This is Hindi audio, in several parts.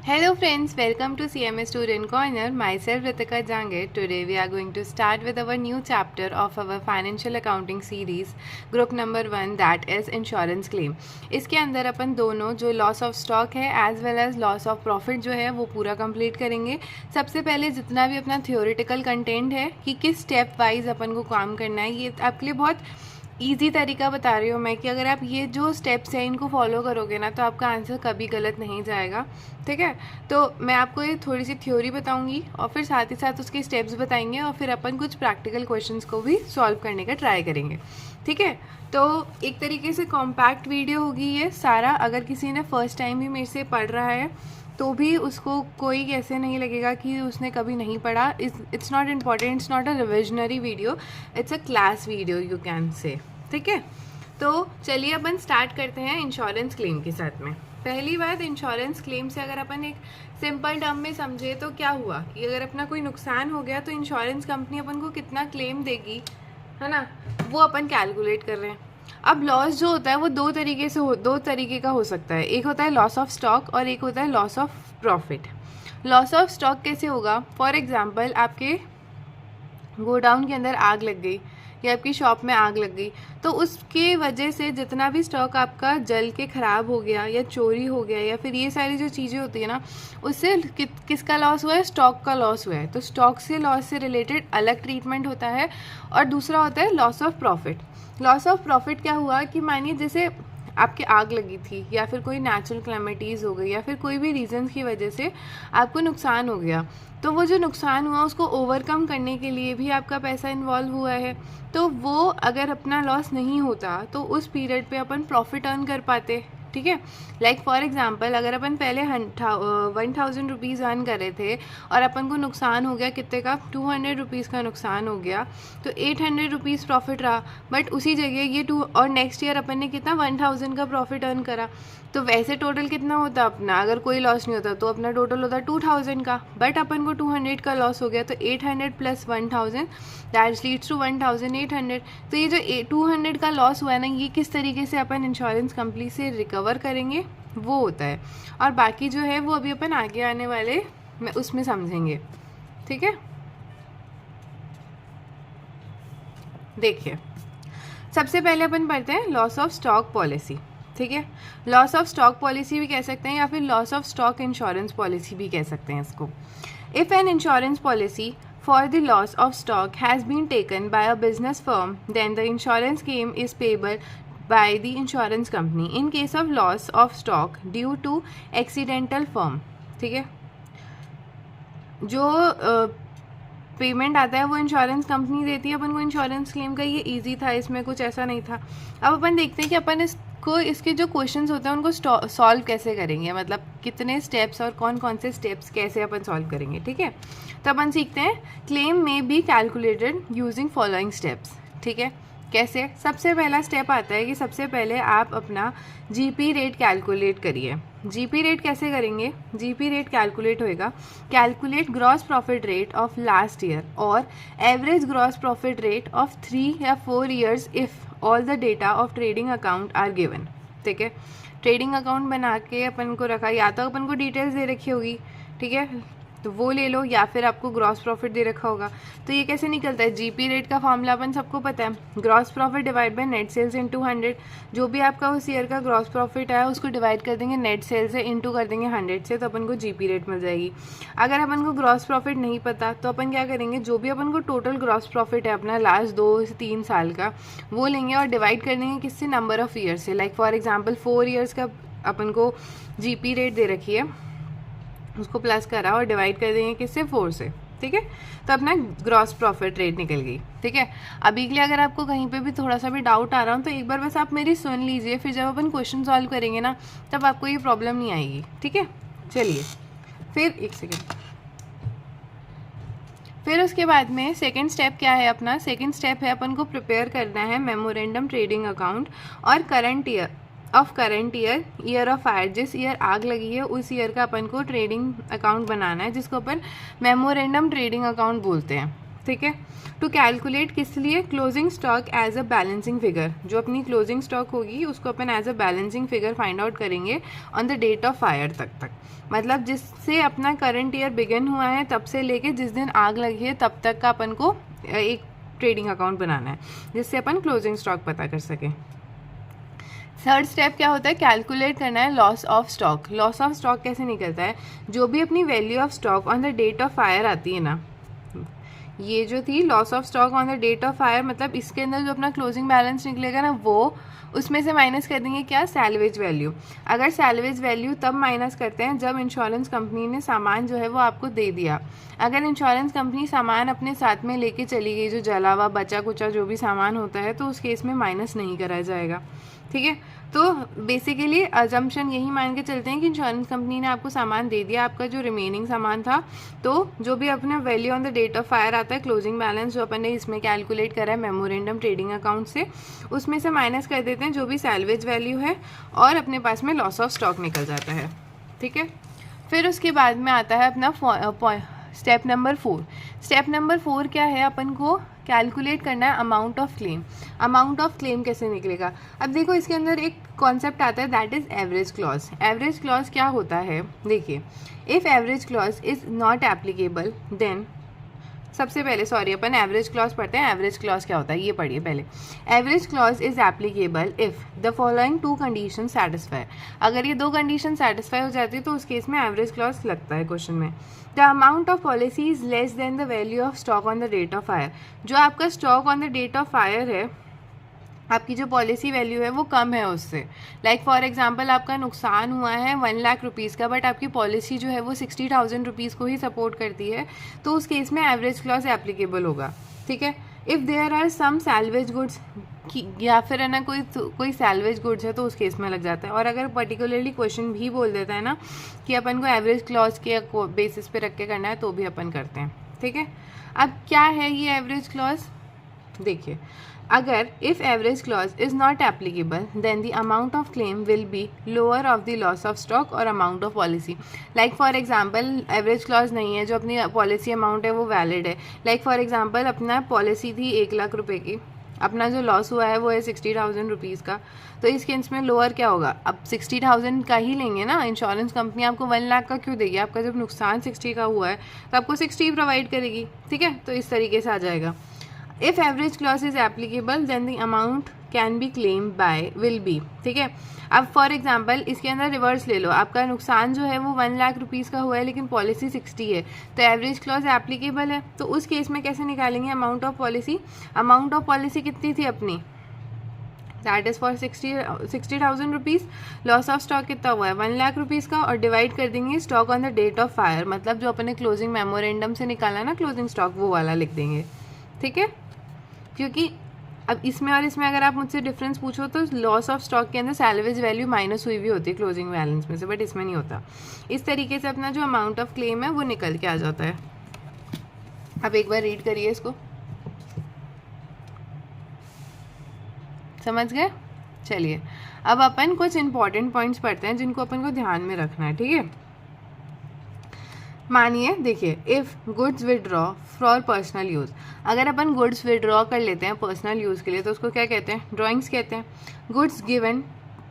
Hello friends, welcome to CMA Student Corner. Myself Ritika Jangir. Today we are going to start with our new chapter of our financial accounting series, group number 1, that is insurance claim. इसके अंदर अपन दोनों जो लॉस ऑफ स्टॉक है as well as loss of profit जो है वो पूरा कंप्लीट करेंगे. सबसे पहले जितना भी अपना थियोरेटिकल कंटेंट है कि किस स्टेप वाइज अपन को काम करना है, ये आपके लिए बहुत ईजी तरीका बता रही हूँ मैं कि अगर आप ये जो स्टेप्स हैं इनको फॉलो करोगे ना तो आपका आंसर कभी गलत नहीं जाएगा. ठीक है, तो मैं आपको ये थोड़ी सी थ्योरी बताऊंगी और फिर साथ ही साथ उसके स्टेप्स बताएंगे और फिर अपन कुछ प्रैक्टिकल क्वेश्चंस को भी सॉल्व करने का ट्राई करेंगे. ठीक है, तो एक तरीके से कॉम्पैक्ट वीडियो होगी ये सारा. अगर किसी ने फर्स्ट टाइम भी मेरे से पढ़ रहा है तो भी उसको कोई ऐसे नहीं लगेगा कि उसने कभी नहीं पढ़ा. It's not important, it's not a revisionary video, it's a class video you can say. ठीक है, तो चलिए अपन स्टार्ट करते हैं इंश्योरेंस क्लेम के साथ में. पहली बात, इंश्योरेंस क्लेम से अगर अपन एक सिंपल टर्म में समझे तो क्या हुआ कि अगर अपना कोई नुकसान हो गया तो इंश्योरेंस कंपनी अपन को कितना क्लेम देगी, है ना, वो अपन कैलकुलेट कर रहे हैं. अब लॉस जो होता है वो दो तरीके का हो सकता है. एक होता है लॉस ऑफ स्टॉक और एक होता है loss of profit. Loss of stock कैसे होगा? फॉर एग्जांपल आपके गोडाउन के अंदर आग लग गई या आपकी शॉप में आग लग गई तो उसके वजह से जितना भी स्टॉक आपका जल के ख़राब हो गया या चोरी हो गया या फिर ये सारी जो चीज़ें होती है ना, उससे किसका लॉस हुआ है? स्टॉक का लॉस हुआ है. तो स्टॉक से लॉस से रिलेटेड अलग ट्रीटमेंट होता है. और दूसरा होता है loss of profit. Loss of profit क्या हुआ कि मानिए जैसे आपकी आग लगी थी या फिर कोई नेचुरल क्लैमिटीज़ हो गई या फिर कोई भी रीज़न की वजह से आपको नुकसान हो गया, तो वो जो नुकसान हुआ उसको ओवरकम करने के लिए भी आपका पैसा इन्वॉल्व हुआ है. तो वो अगर अपना लॉस नहीं होता तो उस पीरियड पे अपन प्रॉफिट अर्न कर पाते. ठीक है, लाइक फॉर एग्जांपल अगर अपन पहले 1000 रुपीज़ अर्न कर रहे थे और अपन को नुकसान हो गया कितने का? 200 रुपीज़ का नुकसान हो गया तो 800 रुपीज़ प्रॉफिट रहा. बट उसी जगह ये और नेक्स्ट ईयर अपन ने कितना 1000 का प्रॉफिट अर्न करा. तो वैसे टोटल कितना होता अपना, अगर कोई लॉस नहीं होता तो अपना टोटल होता 2000 का. बट अपन को 200 का लॉस हो गया तो 800 प्लस 1000 दैट लीड्स टू 1800. तो ये जो 200 का लॉस हुआ है ना, ये किस तरीके से अपन इंश्योरेंस कंपनी से रिकवर करेंगे वो होता है. और बाकी जो है वो अभी अपन आगे आने वाले में उसमें समझेंगे. ठीक है, देखिए सबसे पहले अपन पढ़ते हैं लॉस ऑफ स्टॉक पॉलिसी. ठीक है, लॉस ऑफ स्टॉक पॉलिसी भी कह सकते हैं या फिर loss of stock insurance policy भी कह सकते हैं इसको. If an insurance policy for the loss of stock has been taken by a business firm, then the insurance claim is payable by the insurance company in case of loss of stock due to accidental firm. ठीक है, जो पेमेंट आता है वो इंश्योरेंस कंपनी देती है अपन को इंश्योरेंस क्लेम का. ये इजी था, इसमें कुछ ऐसा नहीं था. अब अपन देखते हैं कि अपन इसके जो क्वेश्चंस होते हैं उनको सॉल्व कैसे करेंगे, मतलब कितने स्टेप्स और कौन कौन से स्टेप्स कैसे अपन सॉल्व करेंगे. ठीक है, तो अपन सीखते हैं क्लेम में be calculated using following steps. ठीक है, कैसे? सबसे पहला स्टेप आता है कि सबसे पहले आप अपना जीपी रेट कैलकुलेट करिए. जीपी रेट कैसे करेंगे? जीपी रेट कैलकुलेट होएगा calculate gross profit rate of last year और average gross profit rate of 3 या 4 years if all the data of trading account are given. ठीक है, ट्रेडिंग अकाउंट बना के अपन को रखा, या तो अपन को डिटेल्स दे रखी होगी, ठीक है, तो वो ले लो, या फिर आपको ग्रॉस प्रॉफिट दे रखा होगा. तो ये कैसे निकलता है? जीपी रेट का फॉर्मूला अपन सबको पता है, gross profit divide by net sales into 100. जो भी आपका उस ईयर का ग्रॉस प्रॉफिट है उसको डिवाइड कर देंगे नेट सेल्स से, इनटू कर देंगे 100 से, तो अपन को जीपी रेट मिल जाएगी. अगर अपन को ग्रॉस प्रॉफिट नहीं पता तो अपन क्या करेंगे, जो भी अपन को टोटल ग्रॉस प्रॉफिट है अपना लास्ट 2 से 3 साल का वो लेंगे और डिवाइड कर देंगे किससे? नंबर ऑफ ईयर से. लाइक फॉर एग्जाम्पल 4 ईयर्स का अपन को जीपी रेट दे रखी है, उसको प्लस करा और डिवाइड कर देंगे किससे? 4 से. ठीक है, तो अपना ग्रॉस प्रॉफिट रेट निकल गई. ठीक है, अभी के लिए अगर आपको कहीं पे भी थोड़ा सा भी डाउट आ रहा हो तो एक बार बस आप मेरी सुन लीजिए, फिर जब अपन क्वेश्चन सॉल्व करेंगे ना तब आपको ये प्रॉब्लम नहीं आएगी. ठीक है, चलिए फिर एक सेकेंड. फिर उसके बाद में सेकेंड स्टेप क्या है अपना? सेकेंड स्टेप है अपन को प्रिपेयर करना है मेमोरेंडम ट्रेडिंग अकाउंट और करंट ईयर ऑफ फायर. जिस ईयर आग लगी है उस ईयर का अपन को ट्रेडिंग अकाउंट बनाना है जिसको अपन मेमोरेंडम ट्रेडिंग अकाउंट बोलते हैं. ठीक है। टू कैलकुलेट किस लिए, closing stock as a balancing figure, जो अपनी क्लोजिंग स्टॉक होगी उसको अपन as a balancing figure find out करेंगे on the date of fire तक, मतलब जिससे अपना करंट ईयर बिगिन हुआ है तब से लेके जिस दिन आग लगी है तब तक का अपन को एक ट्रेडिंग अकाउंट बनाना है, जिससे अपन क्लोजिंग स्टॉक पता कर सकें। थर्ड स्टेप क्या होता है, कैलकुलेट करना है loss of stock. Loss of stock कैसे निकलता है, जो भी अपनी value of stock on the date of fire आती है ना, ये जो थी loss of stock on the date of fire, मतलब इसके अंदर जो अपना क्लोजिंग बैलेंस निकलेगा ना, वो उसमें से माइनस कर देंगे क्या, सैल्वेज वैल्यू। अगर सैल्वेज वैल्यू तब माइनस करते हैं जब इंश्योरेंस कंपनी ने सामान जो है वो आपको दे दिया। अगर इंश्योरेंस कंपनी सामान अपने साथ में लेके चली गई, जो जला हुआ बचा कुचा जो भी सामान होता है, तो उस केस में माइनस नहीं करा जाएगा, ठीक है। तो बेसिकली अजम्पशन यही मान के चलते हैं कि इंश्योरेंस कंपनी ने आपको सामान दे दिया, आपका जो रिमेनिंग सामान था, तो जो भी अपना value on the date of fire आता है, क्लोजिंग बैलेंस जो अपन ने इसमें कैलकुलेट करा है मेमोरेंडम ट्रेडिंग अकाउंट से, उसमें से माइनस कर देते हैं जो भी सैल्वेज वैल्यू है, और अपने पास में लॉस ऑफ स्टॉक निकल जाता है, ठीक है। फिर उसके बाद में आता है अपना स्टेप नंबर 4। स्टेप नंबर 4 क्या है, अपन को कैलकुलेट करना है amount of claim. Amount of claim कैसे निकलेगा, अब देखो इसके अंदर एक कॉन्सेप्ट आता है, that is average clause. Average clause क्या होता है, देखिए, if average clause is not applicable then, सबसे पहले सॉरी अपन एवरेज क्लॉज पढ़ते हैं। एवरेज क्लॉज क्या होता है ये पढ़िए पहले। Average clause is applicable if the following 2 condition satisfy. अगर ये 2 कंडीशन सेटिस्फाई हो जाती है तो उस केस में एवरेज क्लॉज लगता है क्वेश्चन में। The amount of policy is less than the value of stock on the date of fire. जो आपका stock on the date of fire है, आपकी जो पॉलिसी वैल्यू है वो कम है उससे। लाइक फॉर एग्जांपल आपका नुकसान हुआ है 1 लाख रुपीज़ का, बट आपकी पॉलिसी जो है वो 60,000 रुपीज़ को ही सपोर्ट करती है, तो उस केस में एवरेज क्लॉज एप्लीकेबल होगा, ठीक है। If there are some salvage goods, या फिर है ना कोई सैल्वेज गुड्स है तो उस केस में लग जाता है। और अगर पर्टिकुलरली क्वेश्चन भी बोल देता है ना कि अपन को एवरेज क्लॉज के बेसिस पे रख के करना है, तो भी अपन करते हैं, ठीक है। अब क्या है ये एवरेज क्लॉज, देखिए, अगर if average clause is not applicable then the amount of claim will be lower of the loss of stock और amount of policy. Like for example average clause नहीं है, जो अपनी पॉलिसी अमाउंट है वो वैलिड है। लाइक फॉर एग्जांपल अपना पॉलिसी थी 1 लाख रुपए की, अपना जो लॉस हुआ है वो है 60,000 रुपीज़ का, तो इस केस में लोअर क्या होगा, अब 60,000 का ही लेंगे ना, इंश्योरेंस कंपनी आपको 1 लाख का क्यों देगी, आपका जब नुकसान 60 का हुआ है तो आपको 60 प्रोवाइड करेगी, ठीक है। तो इस तरीके से आ जाएगा। If average clause is applicable then the amount can be claim by will be, ठीक है। अब फॉर एग्जांपल इसके अंदर रिवर्स ले लो, आपका नुकसान जो है वो 1 लाख रुपीज़ का हुआ है लेकिन पॉलिसी 60 है, तो एवरेज क्लॉज एप्लीकेबल है। तो उस केस में कैसे निकालेंगे amount of policy, amount of policy कितनी थी अपनी, that is for 60,000 rupees, loss of stock कितना हुआ है 1 लाख रुपीज़ का, और डिवाइड कर देंगे stock on the date of fire, मतलब जो अपने क्लोजिंग मेमोरेंडम से निकाला ना क्लोजिंग स्टॉक, वो वाला लिख देंगे, ठीक है। क्योंकि अब इसमें और इसमें अगर आप मुझसे डिफरेंस पूछो तो लॉस ऑफ स्टॉक के अंदर सैल्वेज वैल्यू माइनस हुई भी होती है क्लोजिंग बैलेंस में से, बट इसमें नहीं होता। इस तरीके से अपना जो अमाउंट ऑफ क्लेम है वो निकल के आ जाता है। अब एक बार रीड करिए इसको, समझ गए। चलिए अब अपन कुछ इंपॉर्टेंट पॉइंट्स पढ़ते हैं जिनको अपन को ध्यान में रखना है, ठीक है। मानिए देखिए, if goods withdraw for personal use, अगर अपन गुड्स विड्रॉ कर लेते हैं पर्सनल यूज़ के लिए तो उसको क्या कहते हैं, ड्राइंग्स कहते हैं। Goods given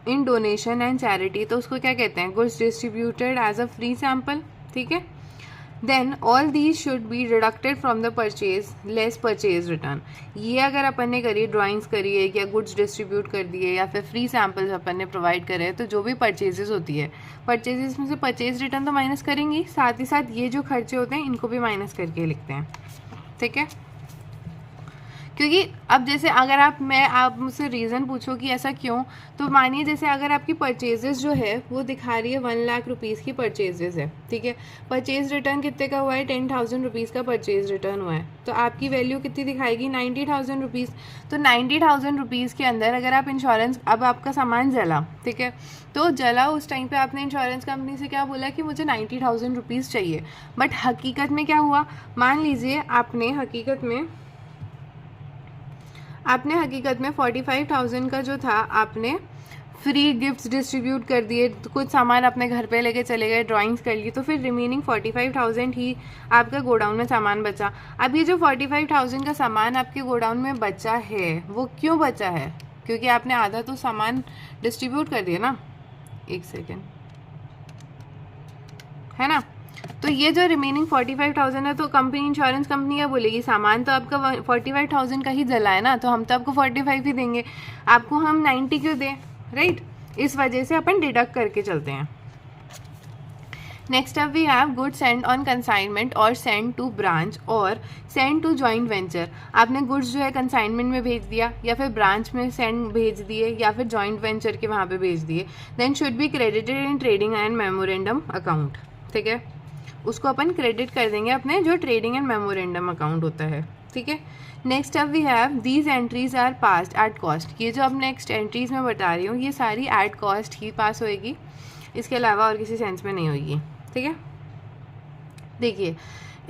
in donation and charity, तो उसको क्या कहते हैं, goods distributed as a free sample, ठीक है। Then all these should be deducted from the purchase less purchase return. ये अगर अपन ने करी, ड्राइंग्स करी है या गुड्स डिस्ट्रीब्यूट कर दिए या फिर फ्री सैम्पल्स अपन ने प्रोवाइड करे, तो जो भी परचेजेस होती है, परचेजेस में से परचेज रिटर्न तो माइनस करेंगे, साथ ही साथ ये जो खर्चे होते हैं इनको भी माइनस करके लिखते हैं, ठीक है। क्योंकि अब जैसे अगर आप मुझसे रीज़न पूछो कि ऐसा क्यों, तो मानिए जैसे अगर आपकी परचेजेस जो है वो दिखा रही है 1 लाख रुपीज़ की परचेजेस है, ठीक है। परचेज रिटर्न कितने का हुआ है, 10,000 रुपीज़ का परचेज रिटर्न हुआ है, तो आपकी वैल्यू कितनी दिखाएगी 90,000 रुपीज़। तो 90,000 रुपीज़ के अंदर अगर आप इंश्योरेंस, अब आपका सामान जला, ठीक है, तो जला उस टाइम पे आपने इंश्योरेंस कंपनी से क्या बोला कि मुझे 90,000 रुपीज़ चाहिए, बट हकीकत में क्या हुआ, मान लीजिए आपने हकीकत में 45,000 का जो था आपने फ्री गिफ्ट्स डिस्ट्रीब्यूट कर दिए, तो कुछ सामान अपने घर पे लेके चले गए, ड्राइंग्स कर ली, तो फिर रिमेनिंग 45,000 ही आपका गोडाउन में सामान बचा। अब ये जो 45,000 का सामान आपके गोडाउन में बचा है वो क्यों बचा है? क्योंकि आपने आधा तो सामान डिस्ट्रीब्यूट कर दिया ना, एक सेकेंड, है ना। तो ये जो रिमेनिंग 45,000 है, तो कंपनी, इंश्योरेंस कंपनी क्या बोलेगी, सामान तो आपका 45,000 का ही जला है ना, तो हम तो आपको 45 ही देंगे, आपको हम 90 क्यों दें, राइट। इस वजह से अपन डिडक्ट करके चलते हैं। Next up we have goods send on consignment or sent to branch or sent to joint venture. आपने गुड्स जो है कंसाइनमेंट में भेज दिया, या फिर ब्रांच में सेंड भेज दिए, या फिर जॉइंट वेंचर के वहाँ पे भेज दिए, then should be credited in trading and memorandum account. ठीक है, उसको अपन क्रेडिट कर देंगे अपने जो ट्रेडिंग एंड मेमोरेंडम अकाउंट होता है। ठीक है, नेक्स्ट अब we have these entries are passed at cost. ये जो अब नेक्स्ट एंट्रीज में बता रही हूँ, ये सारी एट कॉस्ट ही पास होएगी, इसके अलावा और किसी सेंस में नहीं होगी। ठीक है, देखिए,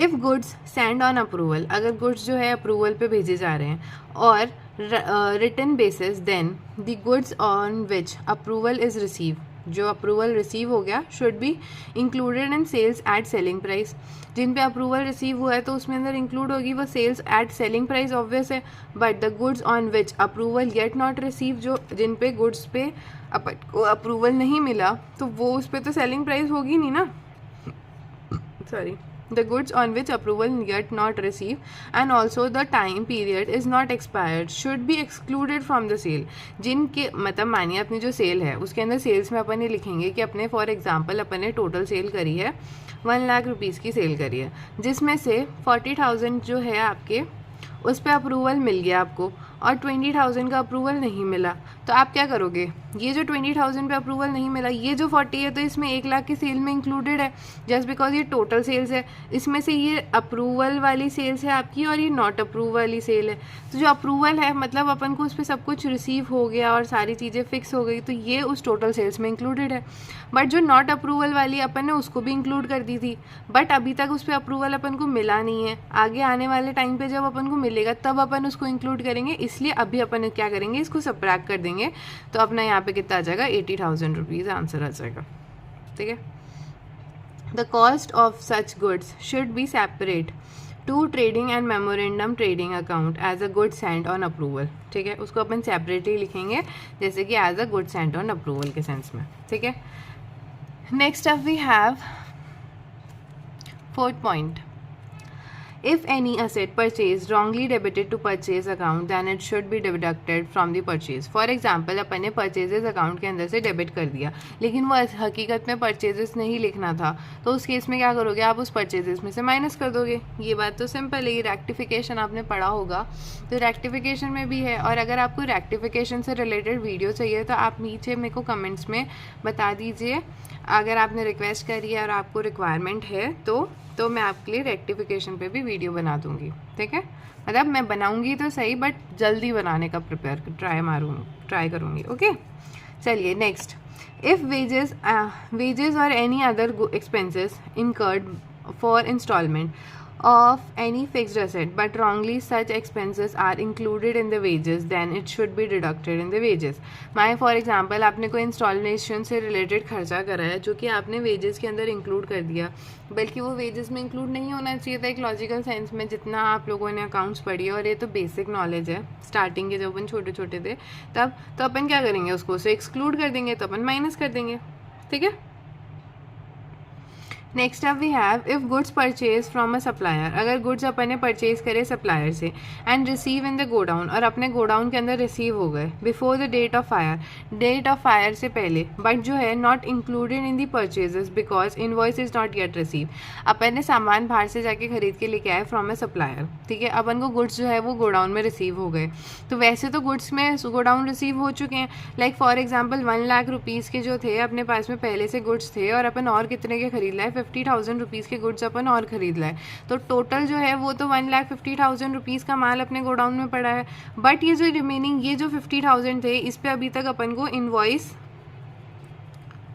if goods send on approval, अगर गुड्स जो है अप्रूवल पे भेजे जा रहे हैं और return basis, then the goods on which approval is receive, जो अप्रूवल रिसीव हो गया, should be included in sales at selling price. जिन पे अप्रूवल रिसीव हुआ है तो उसमें अंदर इंक्लूड होगी वो sales at selling price, obvious है। But the goods on which approval yet not receive, जो जिन पे गुड्स पे अपन को अप्रूवल नहीं मिला, तो वो उस पर तो सेलिंग प्राइस होगी नहीं ना, sorry, the goods on which approval yet not received and also the time period is not expired should be excluded from the sale। जिनके मतलब मानिए अपनी जो सेल है उसके अंदर सेल्स में अपन ये लिखेंगे कि अपने फॉर एग्जांपल अपन ने टोटल सेल करी है 1 लाख रुपीज़ की सेल करी है, जिसमें से 40,000 जो है आपके उस पर अप्रूवल मिल गया आपको और 20,000 का अप्रूवल नहीं मिला, तो आप क्या करोगे? ये जो 20,000 पे अप्रूवल नहीं मिला, ये जो 40 है तो इसमें 1 लाख की सेल में इंक्लूडेड है, जस्ट बिकॉज ये टोटल सेल्स है। इसमें से ये अप्रूवल वाली सेल्स है आपकी और ये नॉट अप्रूव वाली सेल है। तो जो अप्रूवल है मतलब अपन को उस पर सब कुछ रिसीव हो गया और सारी चीज़ें फिक्स हो गई, तो ये उस टोटल सेल्स में इंक्लूडेड है। बट जो नॉट अप्रूवल वाली अपन ने उसको भी इंक्लूड कर दी थी, बट अभी तक उस पर अप्रूवल अपन को मिला नहीं है। आगे आने वाले टाइम पे जब अपन को मिलेगा तब अपन उसको इंक्लूड करेंगे, इसलिए अभी अपन क्या करेंगे, इसको सबट्रैक्ट कर देंगे, तो अपना यहाँ पे कितना आ जाएगा, 80,000 रुपीज़ आंसर आ जाएगा। ठीक है, the cost of such goods should be separate to trading and memorandum trading account as a good sent on approval. ठीक है, उसको अपन सेपरेटली लिखेंगे जैसे कि as a good sent on approval के सेंस में। ठीक है, next up we have 4th point, if any asset purchased wrongly debited to purchase account then it should be deducted from the purchase। For example अपन ने परचेजेस अकाउंट के अंदर से डेबिट कर दिया, लेकिन वो हकीकत में परचेजेस नहीं लिखना था, तो उस केस में क्या करोगे, आप उस परचेजेस में से माइनस कर दोगे। ये बात तो सिंपल है, रेक्टिफिकेशन आपने पढ़ा होगा, तो रेक्टिफिकेशन में भी है। और अगर आपको रेक्टिफिकेशन से रिलेटेड वीडियो चाहिए तो आप नीचे मेरे को कमेंट्स में बता दीजिए, अगर आपने रिक्वेस्ट करी है और आपको रिक्वायरमेंट है तो मैं आपके लिए रेक्टिफिकेशन पे भी वीडियो बना दूंगी। ठीक है, मतलब मैं बनाऊंगी तो सही, बट जल्दी बनाने का ट्राई करूंगी। ओके, चलिए next, if wages or any other expenses incurred for installment of any fixed asset but wrongly such expenses are included in the wages then it should be deducted in the wages। My for example आपने कोई इंस्टॉलेशन से रिलेटेड खर्चा करा है जो कि आपने वेजेस के अंदर इंक्लूड कर दिया, बल्कि वो वेजेस में इंक्लूड नहीं होना चाहिए था एक लॉजिकल सेंस में, जितना आप लोगों ने अकाउंट्स पढ़ी है, और ये तो बेसिक नॉलेज है स्टार्टिंग के, जब अपन छोटे छोटे थे तब, तो अपन क्या करेंगे, उसको से एक्सक्लूड कर देंगे, तो अपन माइनस कर देंगे। ठीक है, next up we have if goods purchase from a supplier, अगर गुड्स अपन ने परचेज करे सप्लायर से and receive in the godown, और अपने गोडाउन के अंदर रिसीव हो गए before the date of fire, date of fire से पहले, बट जो है not included in the purchases because invoice is not yet receive. अपन ने सामान बाहर से जाके खरीद के लेके आए फ्रॉम अ सप्लायर, ठीक है, अपन को गुड्स जो है वो गोडाउन में रिसीव हो गए, तो वैसे तो गुड्स में गोडाउन रिसीव हो चुके हैं, like for example 1 lakh rupees के जो थे अपने पास में पहले से गुड्स थे, और अपन और कितने के खरीद लाए, 50,000 रुपीज़ के गुड्स अपन और खरीद लाए, तो टोटल जो है वो तो 1,50,000 रुपीज़ का माल अपने गोडाउन में पड़ा है। बट ये जो रिमेनिंग ये जो 50,000 थे, इस पे अभी तक अपन को इनवॉइस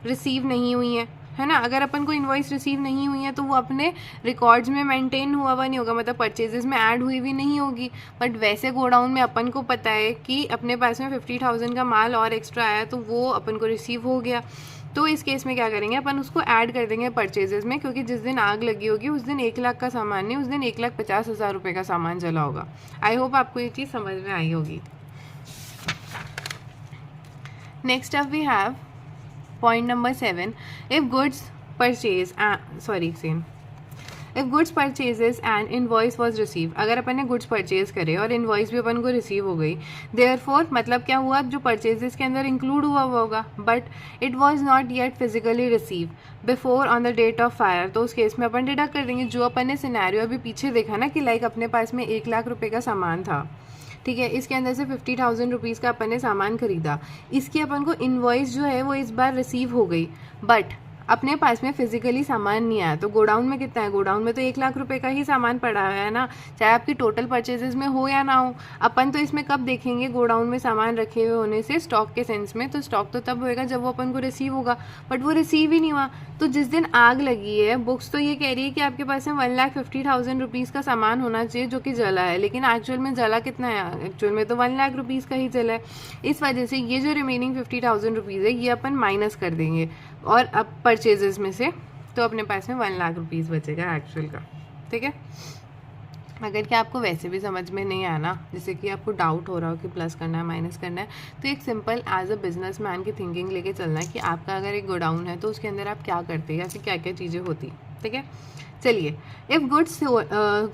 रिसीव नहीं हुई है, है ना। अगर अपन को इनवॉइस रिसीव नहीं हुई है तो वो अपने रिकॉर्ड्स में मेंटेन हुआ नहीं होगा, मतलब परचेजेस में ऐड हुई भी नहीं होगी। बट वैसे गोडाउन में अपन को पता है कि अपने पास में 50,000 का माल और एक्स्ट्रा आया तो वो अपन को रिसीव हो गया। तो इस केस में क्या करेंगे, अपन उसको ऐड कर देंगे परचेजेस में, क्योंकि जिस दिन आग लगी होगी उस दिन 1 लाख का सामान नहीं, उस दिन 1,50,000 रुपये का सामान जला होगा। आई होप आपको ये चीज़ समझ में आई होगी। Next up we have point number 7, if goods purchases and invoice was received, अगर अपन ने गुड्स परचेज करे और इनवॉइस भी अपन को रिसीव हो गई, देयरफॉर मतलब क्या हुआ, जो परचेजेस के अंदर इंक्लूड हुआ होगा but it was not yet physically receive before on the date of fire, तो उस केस में अपन डिडक्ट कर देंगे। जो अपन ने सिनेरियो अभी पीछे देखा ना कि लाइक अपने पास में 1 लाख रुपए का सामान था, ठीक है, इसके अंदर से 50,000 रुपीज़ का अपन ने सामान खरीदा, इसकी अपन को इनवॉइस जो है वो इस बार रिसीव हो गई बट अपने पास में फिजिकली सामान नहीं आया। तो गोडाउन में कितना है, गोडाउन में तो 1 लाख रुपए का ही सामान पड़ा हुआ है ना, चाहे आपकी टोटल परचेजेस में हो या ना हो। अपन तो इसमें कब देखेंगे, गोडाउन में सामान रखे हुए होने से स्टॉक के सेंस में, तो स्टॉक तो तब होएगा जब वो अपन को रिसीव होगा, बट वो रिसीव ही नहीं हुआ। तो जिस दिन आग लगी है, बुक्स तो ये कह रही है कि आपके पास में 1,50,000 रुपीज़ का सामान होना चाहिए जो कि जला है, लेकिन एक्चुअल में जला कितना है, एक्चुअल में तो 1 लाख रुपीज़ का ही जला है। इस वजह से ये जो रिमेनिंग 50,000 रुपीज़ है ये अपन माइनस कर देंगे और अब परचेजेस में से, तो अपने पास में 1 लाख रुपीज़ बचेगा एक्चुअल का, ठीक है। अगर कि आपको वैसे भी समझ में नहीं आया ना, जैसे कि आपको डाउट हो रहा हो कि प्लस करना है माइनस करना है, तो एक सिंपल एज अ बिजनेसमैन की थिंकिंग लेके चलना है कि आपका अगर एक गोडाउन है तो उसके अंदर आप क्या करते हैं या फिर क्या क्या चीज़ें होती, ठीक है। चलिए, if goods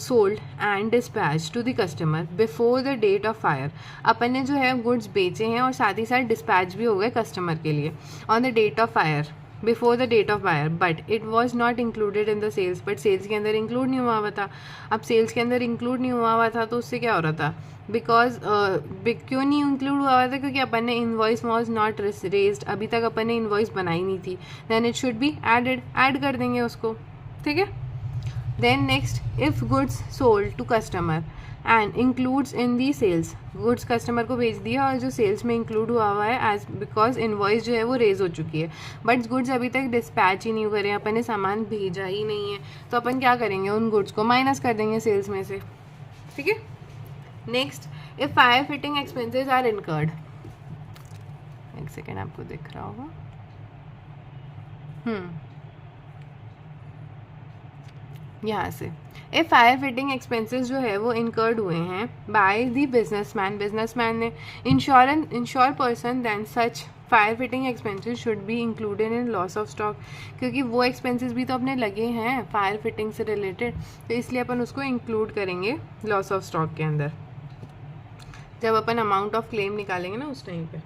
sold and dispatch to the customer before the date of fire, अपन ने जो है गुड्स बेचे हैं और साथ ही साथ डिस्पैच भी हो गए कस्टमर के लिए on the date of fire, before the date of buyer, but it was not included in the sales, but sales के अंदर इंक्लूड नहीं हुआ हुआ था। अब सेल्स के अंदर इंक्लूड नहीं हुआ हुआ था तो उससे क्या हो रहा था, बिकॉज क्यों नहीं इंक्लूड हुआ हुआ था, क्योंकि अपन ने इनवॉइस वॉज नॉट रेज्ड, अभी तक अपन ने इनवॉइस बनाई नहीं थी, then it should be added, add कर देंगे उसको, ठीक है। Then next, if goods sold to customer and includes in the sales, goods customer को भेज दिया और जो सेल्स में इंक्लूड हुआ हुआ है एज बिकॉज इनवॉइस जो है वो रेज हो चुकी है, बट गुड्स अभी तक डिस्पैच ही नहीं करे, अपन ने सामान भेजा ही नहीं है, तो अपन क्या करेंगे, उन गुड्स को माइनस कर देंगे सेल्स में से, ठीक है। Next, if fire fitting expenses are incurred, एक सेकेंड आपको दिख रहा होगा, यहाँ से, ए फायर फिटिंग एक्सपेंसेस जो है वो इनकर्ड हुए हैं बाय द बिजनेसमैन ने insure person, then such fire fitting expenses should be included in loss of stock, क्योंकि वो एक्सपेंसेस भी तो अपने लगे हैं फायर फिटिंग से रिलेटेड, तो इसलिए अपन उसको इंक्लूड करेंगे लॉस ऑफ स्टॉक के अंदर जब अपन अमाउंट ऑफ क्लेम निकालेंगे ना उस टाइम पे।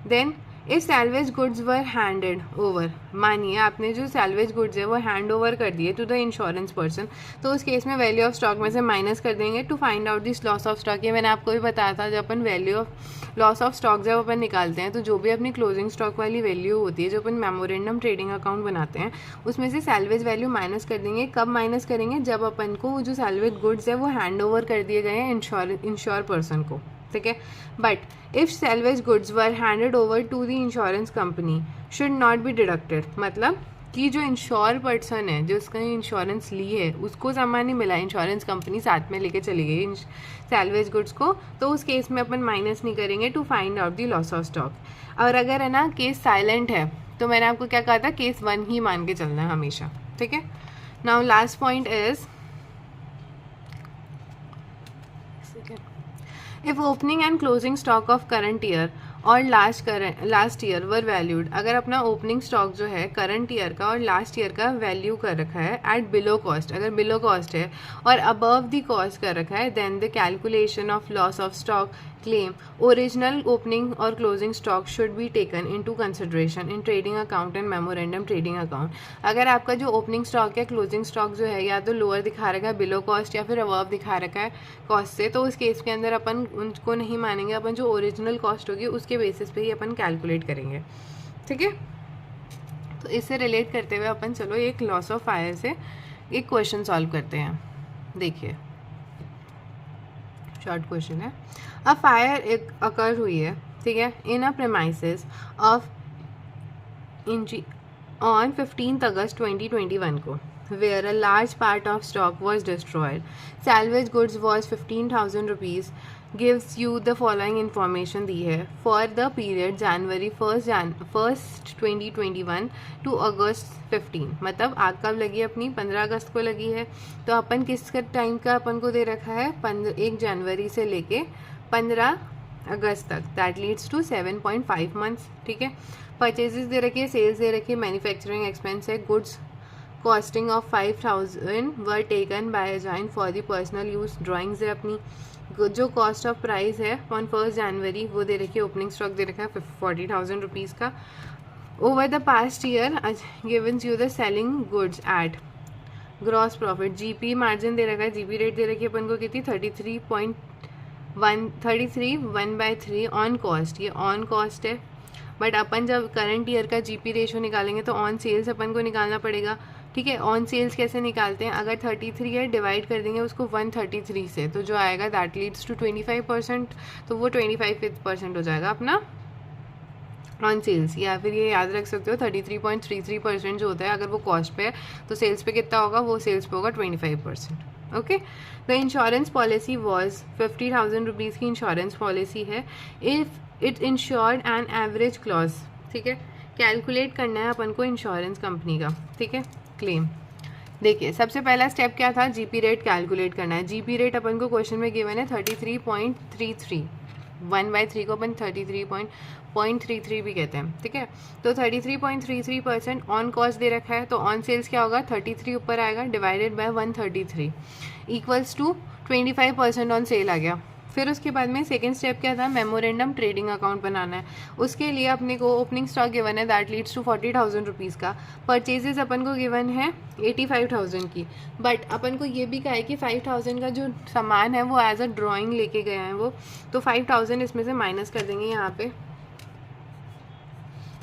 Then if salvage goods were handed over, मानिए आपने जो सैल्वेज गुड्स है वो हैंड ओवर कर दिए टू द इंश्योरेंस पर्सन, तो उस केस में वैल्यू ऑफ स्टॉक में से माइनस कर देंगे to find out this loss of stock. ये मैंने आपको भी बताया था, जब अपन value of loss of stock जब अपन निकालते हैं तो जो भी अपनी क्लोजिंग स्टॉक वाली वैल्यू होती है, जो अपन मेमोरेंडम ट्रेडिंग अकाउंट बनाते हैं, उसमें से सैल्वेज वैल्यू माइनस कर देंगे। कब माइनस करेंगे, जब अपन को जो सैल्वेज गुड्स है वो हैंड ओवर कर दिए गए हैं इंश्योर पर्सन को, ठीक है। But if salvage goods were handed over to the insurance company should not be deducted, मतलब कि जो इंश्योर पर्सन है, जो उसका इंश्योरेंस ली है, उसको सामान नहीं मिला, इंश्योरेंस कंपनी साथ में लेके चली गई सैल्वेज गुड्स को, तो उस केस में अपन माइनस नहीं करेंगे to find out the loss of stock. और अगर है ना केस साइलेंट है तो मैंने आपको क्या कहा था, केस 1 ही मान के चलना है हमेशा, ठीक है। Now last point is, if opening and closing stock of current year और लास्ट ईयर वर वैल्यूड, अगर अपना ओपनिंग स्टॉक जो है करंट ईयर का और लास्ट ईयर का वैल्यू कर रखा है एट बिलो कॉस्ट, अगर बिलो कॉस्ट है और अबव द कॉस्ट कर रखा है, then the calculation of loss of stock claim original opening और closing stock should be taken into consideration in trading account and memorandum trading account. अगर आपका जो ओपनिंग स्टॉक या क्लोजिंग स्टॉक जो है या तो लोअर दिखा रखा है बिलो कॉस्ट या फिर अबव दिखा रखा है कॉस्ट से, तो उस केस के अंदर अपन उनको नहीं मानेंगे, अपन जो ओरिजिनल कॉस्ट होगी उसके बेसिस पे ही अपन कैलकुलेट करेंगे, ठीक है। तो इससे रिलेट करते हुए अपन चलो एक लॉस ऑफ फायर से एक क्वेश्चन सॉल्व करते हैं। देखिए, शॉर्ट क्वेश्चन है, अ फायर एक अकर हुई है, ठीक है, in a premises of on 15th August 2021 को, where a large part of stock was destroyed. Salvage goods was 15,000 rupees. Gives you the following information दी है for the period January 1st 2021 to August 15. मतलब आग कब लगी है अपनी, 15 अगस्त को लगी है. तो अपन किस टाइम का अपन को दे रखा है, 1 जनवरी से लेके 15 अगस्त तक. That leads to 7.5 months. ठीक है. परचेजेस दे रखी है, सेल्स दे रखी है, मैन्युफैक्चरिंग एक्सपेंस है, goods costing of 5,000 were taken by assign for the personal use. Drawings है अपनी. जो कॉस्ट ऑफ प्राइस है ऑन 1 जनवरी वो दे रखी है, ओपनिंग स्टॉक दे रखा है 40,000 रुपीज़ का. Over the past year gives you the selling goods at gross profit. GP margin दे रखा है, जीपी रेट दे रखी है अपन को कितनी, 33.1/3 ऑन कॉस्ट. ये ऑन कॉस्ट है, बट अपन जब करंट ईयर का जीपी रेशो निकालेंगे तो ऑन सेल्स अपन को निकालना पड़ेगा. ठीक है. ऑन सेल्स कैसे निकालते हैं, अगर 33 है डिवाइड कर देंगे उसको 133 से, तो जो आएगा दैट लीड्स टू 25%. तो वो 25% हो जाएगा अपना ऑन सेल्स. या फिर ये याद रख सकते हो 33.33% जो होता है अगर वो कॉस्ट पे है तो सेल्स पे कितना होगा, वो सेल्स पे होगा 25%. Okay. The insurance policy was 50,000 rupees की इंश्योरेंस पॉलिसी है. If it insured an average clause. ठीक है. कैलकुलेट करना है अपन को इंश्योरेंस कंपनी का. ठीक है. क्लेम. देखिए सबसे पहला स्टेप क्या था, जीपी रेट कैलकुलेट करना है. जीपी रेट अपन को क्वेश्चन में गिवन है 33.33. 1/3 को अपन 33.33 भी कहते हैं. ठीक है. तो 33.33% ऑन कॉस्ट दे रखा है, तो ऑन सेल्स क्या होगा, 33 ऊपर आएगा divided by 133 equals to 25% on sale आ गया. फिर उसके बाद में सेकेंड स्टेप क्या था, मेमोरेंडम ट्रेडिंग अकाउंट बनाना है. उसके लिए अपने को ओपनिंग स्टॉक गिवन है दैट लीड्स टू 40,000 रुपीज़ का. परचेजेस अपन को गिवन है 85,000 की, बट अपन को ये भी कहा है कि 5,000 का जो सामान है वो एज अ ड्राइंग लेके गया है वो, तो 5,000 इसमें से माइनस कर देंगे यहाँ पे.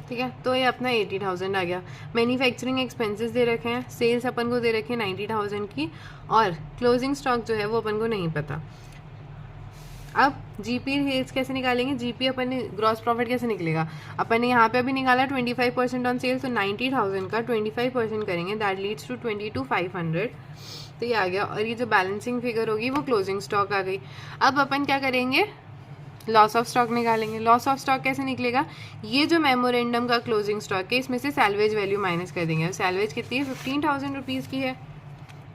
ठीक है. तो ये अपना 80,000 आ गया. मैन्युफैक्चरिंग एक्सपेंसेस दे रखे हैं, सेल्स अपन को दे रखे हैं 90,000 की, और क्लोजिंग स्टॉक जो है वो अपन को नहीं पता. अब जीपी सेल्स कैसे निकालेंगे, जीपी अपन ने ग्रॉस प्रॉफिट कैसे निकलेगा, अपन ने यहाँ पे अभी निकाला 25% ऑन सेल्स, तो 90,000 का 25% करेंगे दैट लीड्स टू 22,500. तो ये आ गया. और ये जो बैलेंसिंग फिगर होगी वो क्लोजिंग स्टॉक आ गई. अब अपन क्या करेंगे, लॉस ऑफ स्टॉक निकालेंगे. लॉस ऑफ स्टॉक कैसे निकलेगा, ये जो मेमोरेंडम का क्लोजिंग स्टॉक है इसमें से सैलवेज वैल्यू माइनस कर देंगे. सैलवेज कितनी है, 15,000 रुपीज़ की है.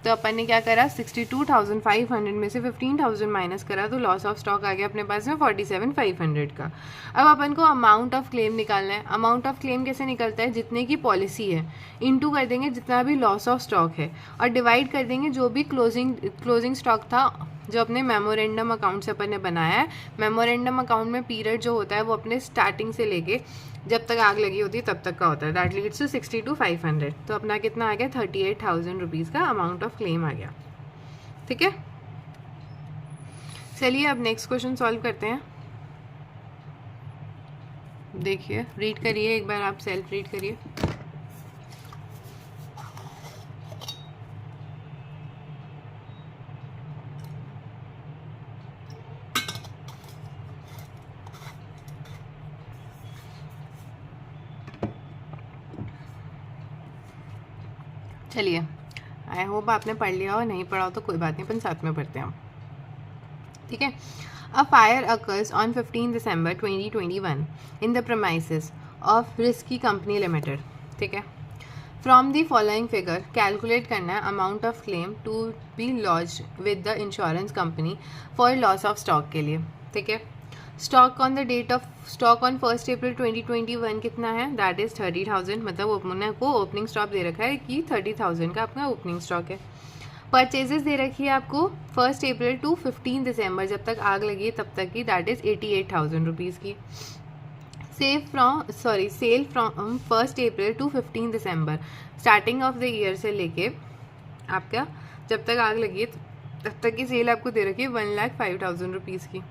तो अपन ने क्या करा, 62,500 में से 15,000 माइनस करा, तो लॉस ऑफ स्टॉक आ गया अपने पास में 47,500 का. अब अपन को अमाउंट ऑफ क्लेम निकालना है. अमाउंट ऑफ क्लेम कैसे निकलता है, जितने की पॉलिसी है इनटू कर देंगे जितना भी लॉस ऑफ स्टॉक है, और डिवाइड कर देंगे जो भी क्लोजिंग स्टॉक था जो अपने मेमोरेंडम अकाउंट से अपन ने बनाया है. मेमोरेंडम अकाउंट में पीरियड जो होता है वो अपने स्टार्टिंग से लेके जब तक आग लगी होती है तब तक का होता है. That leads to 62,500. तो अपना कितना आ गया, 38,000 रुपीज़ का अमाउंट ऑफ क्लेम आ गया. ठीक है. चलिए अब नेक्स्ट क्वेश्चन सॉल्व करते हैं. देखिए रीड करिए एक बार, आप सेल्फ रीड करिए. चलिए, आई होप आपने पढ़ लिया हो, नहीं पढ़ा हो तो कोई बात नहीं, अपन साथ में पढ़ते हैं. ठीक है. A fire occurs on 15 December 2021 in the premises of risky company limited. ठीक है. From the following figure calculate करना है amount of claim to be lodged with the insurance company for loss of stock के लिए. ठीक है. Stock on the date of stock on 1 April 2021 कितना है, दैट इज़ 30,000. मतलब अपने को ओपनिंग स्टॉक दे रखा है कि 30,000 का अपना ओपनिंग स्टॉक है. परचेजेस दे रखी है आपको 1 अप्रैल टू 15 दिसंबर जब तक आग लगी है तब तक की, दैट इज़ 88,000 रुपीज़ की. Sale from 1 April to 15 December, starting of the year से लेके आपका जब तक आग लगी है तब तक की सेल आपको दे रखी है 1,05,000 रुपीज़ की.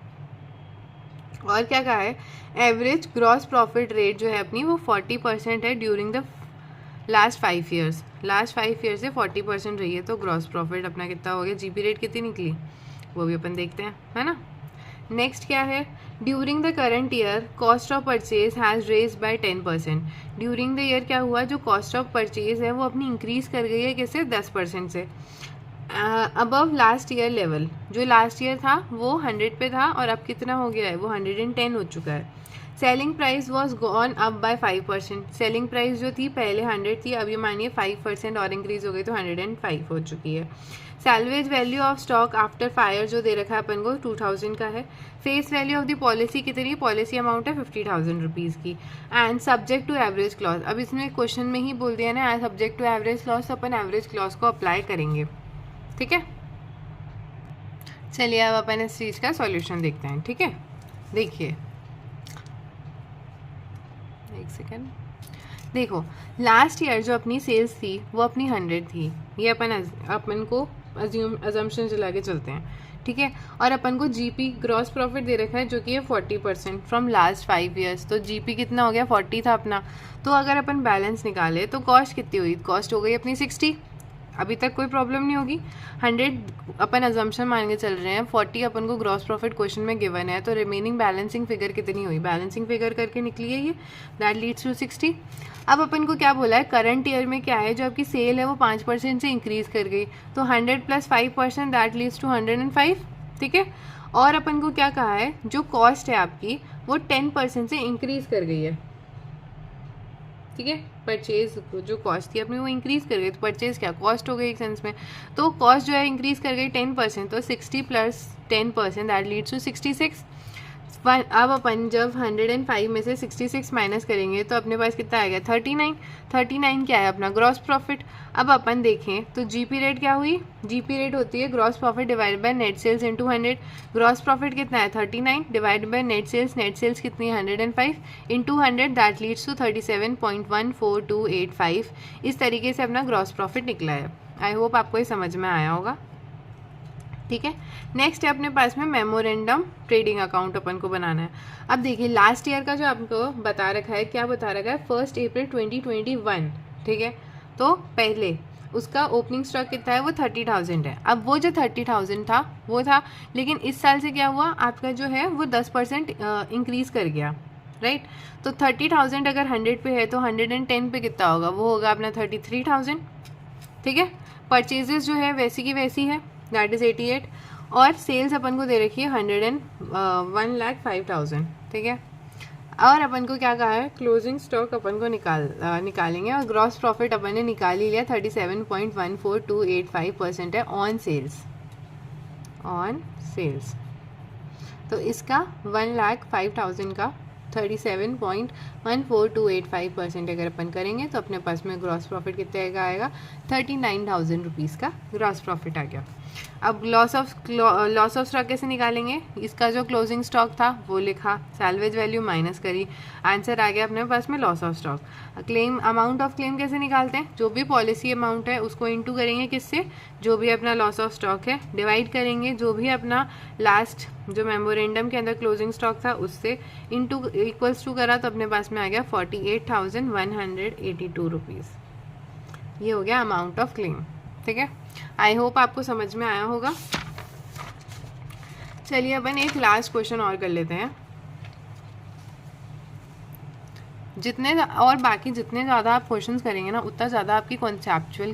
और क्या कहा है, एवरेज ग्रॉस प्रॉफिट रेट जो है अपनी वो 40% है during the last 5 years. Last 5 year से 40% रही है, तो ग्रॉस प्रॉफिट अपना कितना हो गया, जीपी रेट कितनी निकली वो भी अपन देखते हैं, है ना. नेक्स्ट क्या है, during the current year cost of purchase has raise by 10%। During the year क्या हुआ, जो कॉस्ट ऑफ परचेज है वो अपनी इंक्रीज कर गई है किससे, 10% से। अबव लास्ट ईयर लेवल, जो लास्ट ईयर था वो 100 पे था और अब कितना हो गया है, वो 110 हो चुका है। Selling price was gone up by 5%। Selling price जो थी पहले 100 थी, अब ये मानिए 5% और इंक्रीज हो गई तो 105 हो चुकी है। Salvage value of stock after fire जो दे रखा है अपन को 2000 का है। Face value of the policy कितनी, पॉलिसी अमाउंट है 50,000 रुपीज़ की। And subject to average clause, अब इसमें क्वेश्चन में ही बोल दिया ना सब्जेक्ट टू एवरेज क्लॉज, तो अपन एवरेज क्लॉज को अप्लाई करेंगे, ठीक है। चलिए अब अपन इस चीज़ का सॉल्यूशन देखते हैं, ठीक है। देखिए एक सेकेंड, देखो लास्ट ईयर जो अपनी सेल्स थी वो अपनी 100 थी, ये अपन को अजम्पशन चला के चलते हैं, ठीक है। और अपन को जीपी ग्रॉस प्रॉफिट दे रखा है जो कि है 40% फ्रॉम लास्ट 5 ईयर्स, तो जीपी कितना हो गया, 40 था अपना। तो अगर अपन बैलेंस निकाले तो कॉस्ट कितनी हुई, कॉस्ट हो गई अपनी 60, अभी तक कोई प्रॉब्लम नहीं होगी। 100 अपन अजम्पशन मान के चल रहे हैं, 40 अपन को ग्रॉस प्रॉफिट क्वेश्चन में गिवन है, तो रिमेनिंग बैलेंसिंग फिगर कितनी हुई, बैलेंसिंग फिगर करके निकली है ये, दैट लीड्स टू 60। अब अपन को क्या बोला है, करंट ईयर में क्या है, जो आपकी सेल है वो 5% से इंक्रीज कर गई, तो 100 + 5% दैट लीड्स टू 105, ठीक है। और अपन को क्या कहा है, जो कॉस्ट है आपकी वो 10% से इंक्रीज कर गई है, ठीक है। परचेज जो कॉस्ट थी अपनी वो इंक्रीज कर गई, तो परचेज क्या कॉस्ट हो गई एक सेंस में, तो कॉस्ट जो है इंक्रीज कर गई 10%, तो 60 + 10% दैट लीड्स टू 66। अब अपन जब 105 में से 66 माइनस करेंगे तो अपने पास कितना आएगा, 39। 39 क्या है अपना ग्रॉस प्रॉफिट। अब अपन देखें तो जीपी रेट क्या हुई, जीपी रेट होती है gross profit divide by net sales into 100। Gross profit कितना है 39 डिवाइड बाय नेट सेल्स कितनी है 105 इनटू 100 दैट लीड्स टू 37.14285। इस तरीके से अपना ग्रॉस प्रॉफिट निकला है। आई होप आपको ये समझ में आया होगा, ठीक है। नेक्स्ट है अपने पास में मेमोरेंडम ट्रेडिंग अकाउंट अपन को बनाना है। अब देखिए लास्ट ईयर का जो आपको बता रखा है, क्या बता रखा है, 1 अप्रैल 2021, ठीक है। तो पहले उसका ओपनिंग स्टॉक कितना है, वो 30,000 है। अब वो जो 30,000 था वो था, लेकिन इस साल से क्या हुआ आपका जो है वो 10% इंक्रीज कर गया, राइट। तो 30,000 अगर 100 पे है तो 110 पे कितना होगा, वो होगा अपना 33,000, ठीक है। परचेजेस जो है वैसी की वैसी है, दैट इज 88, और सेल्स अपन को दे रखी है 1,05,000, ठीक है। और अपन को क्या कहा है, क्लोजिंग स्टॉक अपन को निकालेंगे, और ग्रॉस प्रॉफिट अपन ने निकाल ही लिया, 37.14285% है ऑन सेल्स। तो इसका 1,05,000 का 37.14285% अगर अपन करेंगे तो अपने पास में ग्रॉस प्रॉफिट कितने का आएगा, 39,000 रुपीज़ का ग्रॉस प्रॉफिट आ गया। अब लॉस ऑफ स्टॉक कैसे निकालेंगे, इसका जो क्लोजिंग स्टॉक था वो लिखा, सैल्वेज वैल्यू माइनस करी, आंसर आ गया अपने पास में loss of stock. Claim amount of claim कैसे निकालते हैं, जो भी पॉलिसी अमाउंट है उसको इनटू करेंगे किससे, जो भी अपना लॉस ऑफ स्टॉक है, डिवाइड करेंगे जो भी अपना लास्ट जो मेमोरेंडम के अंदर क्लोजिंग स्टॉक था उससे, इनटू इक्वल्स टू करा तो अपने पास में आ गया 48,182 रुपीज़। ये हो गया अमाउंट ऑफ क्लेम, ठीक है। आई होप आपको समझ में आया होगा। चलिए अपन एक लास्ट क्वेश्चन और कर लेते हैं। बाकी जितने ज़्यादा आप क्वेश्चंस करेंगे ना उतना ज़्यादा आपकी कॉन्सेप्चुअल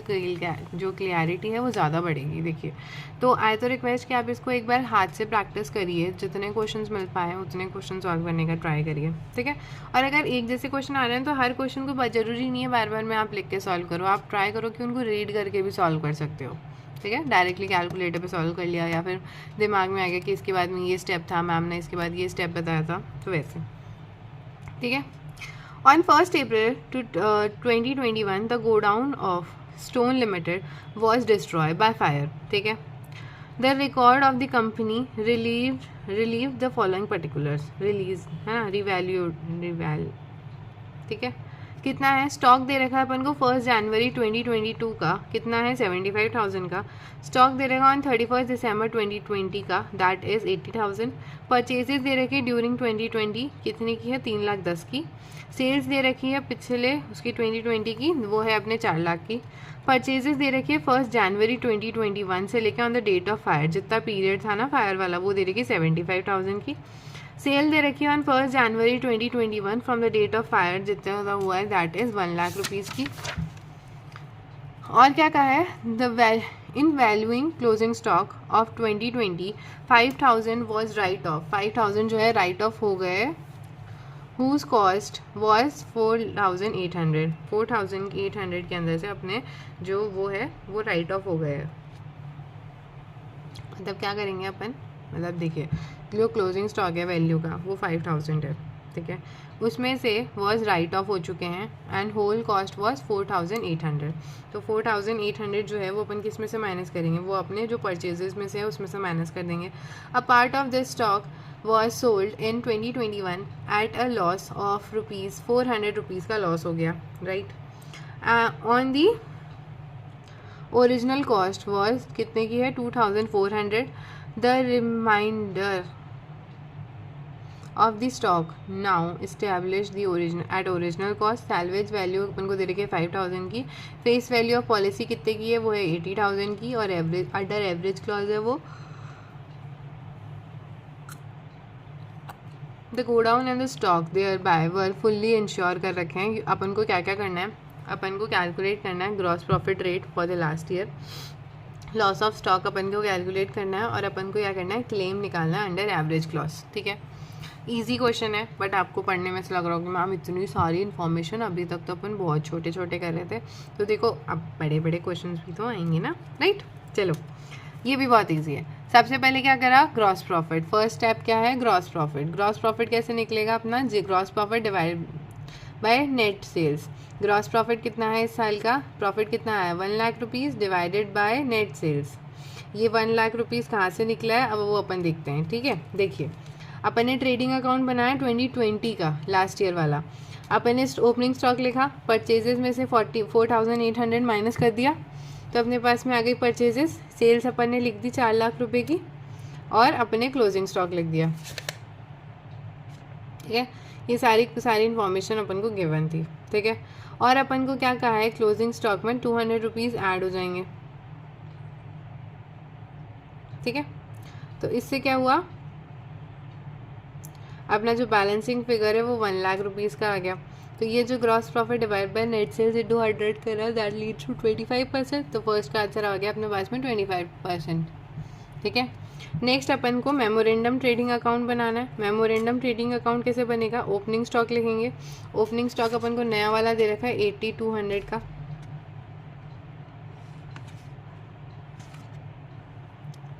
जो क्लियरिटी है वो ज़्यादा बढ़ेगी। देखिए तो आई तो रिक्वेस्ट कि आप इसको एक बार हाथ से प्रैक्टिस करिए, जितने क्वेश्चंस मिल पाए उतने क्वेश्चन सॉल्व करने का ट्राई करिए, ठीक है। और अगर एक जैसे क्वेश्चन आ रहे हैं तो हर क्वेश्चन को ज़रूरी नहीं है बार बार में आप लिख के सॉल्व करो, आप ट्राई करो कि उनको रीड करके भी सॉल्व कर सकते हो, ठीक है। डायरेक्टली कैलकुलेटर पे सॉल्व कर लिया, या फिर दिमाग में आ गया कि इसके बाद में ये स्टेप था, मैम ने इसके बाद ये स्टेप बताया था, तो वैसे, ठीक है। On 1st April 2021, the godown of Stone Limited was destroyed by fire. ठीक है. The record of the company relieved the following particulars. Release है ना, revalue, ठीक है. कितना है स्टॉक दे रखा है अपन को 1 जनवरी 2022 का, कितना है 75,000 का। स्टॉक दे रखा ऑन 31 दिसंबर 2020 का, दैट इज़ 80,000। परचेजेस दे रखे ड्यूरिंग 2020, कितने की है 3,10,000 की। सेल्स दे रखी है पिछले उसकी 2020 की, वो है अपने 4 लाख की। परचेजेस दे रखी है 1 जनवरी 2021 से लेकर on the date of fire, जितना पीरियड था ना फायर वाला, वो दे रखी 75,000 की। सेल दे रखी है on 1 January 2021 from the date of fire, जितना हुआ है दैट इज़ 1 लाख रुपीज़ की। और क्या कहा है, in valuing closing stock of 2020 5,000 was write off, 5,000 जो है राइट ऑफ हो गए, हुज कॉस्ट वॉज 4,800, 4,800 के अंदर से अपने जो वो है वो राइट ऑफ हो गए। मतलब क्या करेंगे अपन, मतलब देखिए जो क्लोजिंग स्टॉक है वैल्यू का वो 5,000 है, ठीक है, उसमें से वॉज राइट ऑफ हो चुके हैं एंड होल कॉस्ट वॉज 4,800। तो 4,800 जो है वो अपन किस में से माइनस करेंगे, वो अपने जो परचेजेस में से है उसमें से माइनस कर देंगे। A part of this stock was sold in 2021 at a loss of ₹400 का लॉस हो गया, right. On the original cost was कितने की है 2,400। The reminder of the stock now establish the original cost. Salvage value अपन को दे रखी है 5,000 की। फेस वैल्यू ऑफ पॉलिसी कितने की है, वो है 80,000 की। और एवरेज अंडर एवरेज क्लॉज है वो the godown and the stock there by were fully insure कर रखे हैं। अपन को क्या क्या करना है, अपन को कैलकुलेट करना है gross profit rate for the last year, loss of stock अपन को कैलकुलेट करना है, और अपन को क्या करना है क्लेम निकालना है अंडर एवरेज क्लॉज, ठीक है। इजी क्वेश्चन है, बट आपको पढ़ने में से लग रहा होगा कि मैम इतनी सारी इन्फॉर्मेशन, अभी तक तो अपन बहुत छोटे छोटे कर रहे थे, तो देखो अब बड़े बड़े क्वेश्चन भी तो आएंगे ना, राइट। चलो ये भी बहुत ईजी है। सबसे पहले क्या करा, ग्रॉस प्रॉफिट। फर्स्ट स्टेप क्या है, ग्रॉस प्रॉफिट। ग्रॉस प्रॉफिट कैसे निकलेगा अपना, gross profit divide by net sales. Gross profit कितना है इस साल का, प्रॉफिट कितना है 1 lakh rupees divided by net sales. ये 1 लाख रुपीज़ कहाँ से निकला है, अब वो अपन देखते हैं, ठीक है। देखिए अपन ने ट्रेडिंग अकाउंट बनाया 2020 का, लास्ट ईयर वाला। अपन ने ओपनिंग स्टॉक लिखा, परचेजेस में से 4,800 माइनस कर दिया, तो अपने पास में आ गई परचेजेस। सेल्स अपन ने लिख दी 4 लाख रुपए की, और अपने क्लोजिंग स्टॉक लिख दिया, ठीक है। ये सारी इन्फॉर्मेशन अपन को गिवन थी, ठीक है। और अपन को क्या कहा है, क्लोजिंग स्टॉक में 200 रुपीज़ ऐड हो जाएंगे, ठीक है। तो इससे क्या हुआ, अपना जो बैलेंसिंग फिगर है वो 1 लाख रुपीज़ का आ गया। तो ये जो gross profit divide by net sales into 100 करा, दैट लीड्स टू 25%। तो फर्स्ट का आंसर आ गया अपने पास में 25%, ठीक है। नेक्स्ट अपन को मेमोरेंडम ट्रेडिंग अकाउंट बनाना है। मेमोरेंडम ट्रेडिंग अकाउंट कैसे बनेगा, ओपनिंग स्टॉक लिखेंगे। ओपनिंग स्टॉक अपन को नया वाला दे रखा है 80,200 का,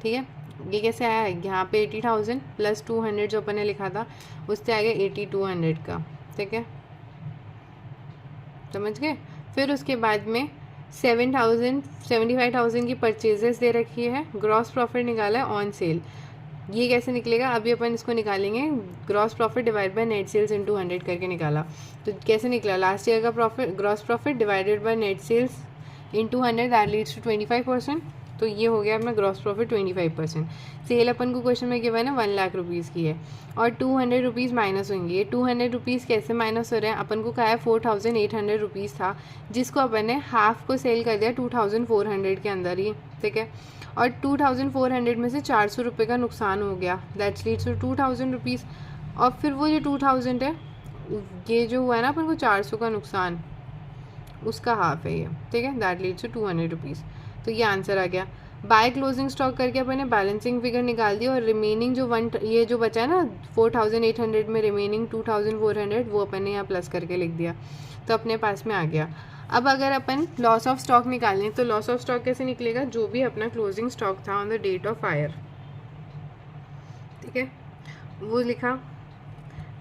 ठीक है। ये कैसे आया है, यहाँ पे 80,000 प्लस 200 जो अपन ने लिखा था उससे आ गया 80,200 का, ठीक है, समझ गए। फिर उसके बाद में 75,000 की परचेजेस दे रखी है। ग्रॉस प्रॉफिट निकाला है ऑन सेल। ये कैसे निकलेगा, अभी अपन इसको निकालेंगे, gross profit divide by net sales into 100 करके निकाला। तो कैसे निकला, लास्ट ईयर का profit, gross profit divided by net sales into 100, that leads to 25%। तो ये हो गया अपना ग्रॉस प्रॉफिट 25%। सेल अपन को क्वेश्चन में गिवन है 1 लाख रुपीज़ की है, और 200 रुपीज़ माइनस होंगे। ये 200 रुपीज़ कैसे माइनस हो रहे हैं, अपन को कहा है 4,800 रुपीज़ था, जिसको अपन ने हाफ को सेल कर दिया 2,400 के अंदर ही, ठीक है। और 2,400 में से 400 रुपये का नुकसान हो गया, दैट्स लीड्स टू 2,000 रुपीज़। और फिर वो जो 2,000 है, ये जो हुआ है ना अपन को 400 का नुकसान, उसका हाफ है ये, ठीक है, दैट लीड्स टू 200 रुपीज़। तो ये आंसर आ गया। बाय क्लोजिंग स्टॉक करके अपन ने बैलेंसिंग फिगर निकाल दी, और रिमेनिंग जो ये जो बचा है ना 4,800 में रिमेनिंग 2,400, वो अपन ने यहाँ प्लस करके लिख दिया, तो अपने पास में आ गया। अब अगर अपन लॉस ऑफ स्टॉक निकालें, तो लॉस ऑफ स्टॉक कैसे निकलेगा, जो भी अपना क्लोजिंग स्टॉक था on the date of fire, ठीक है, वो लिखा।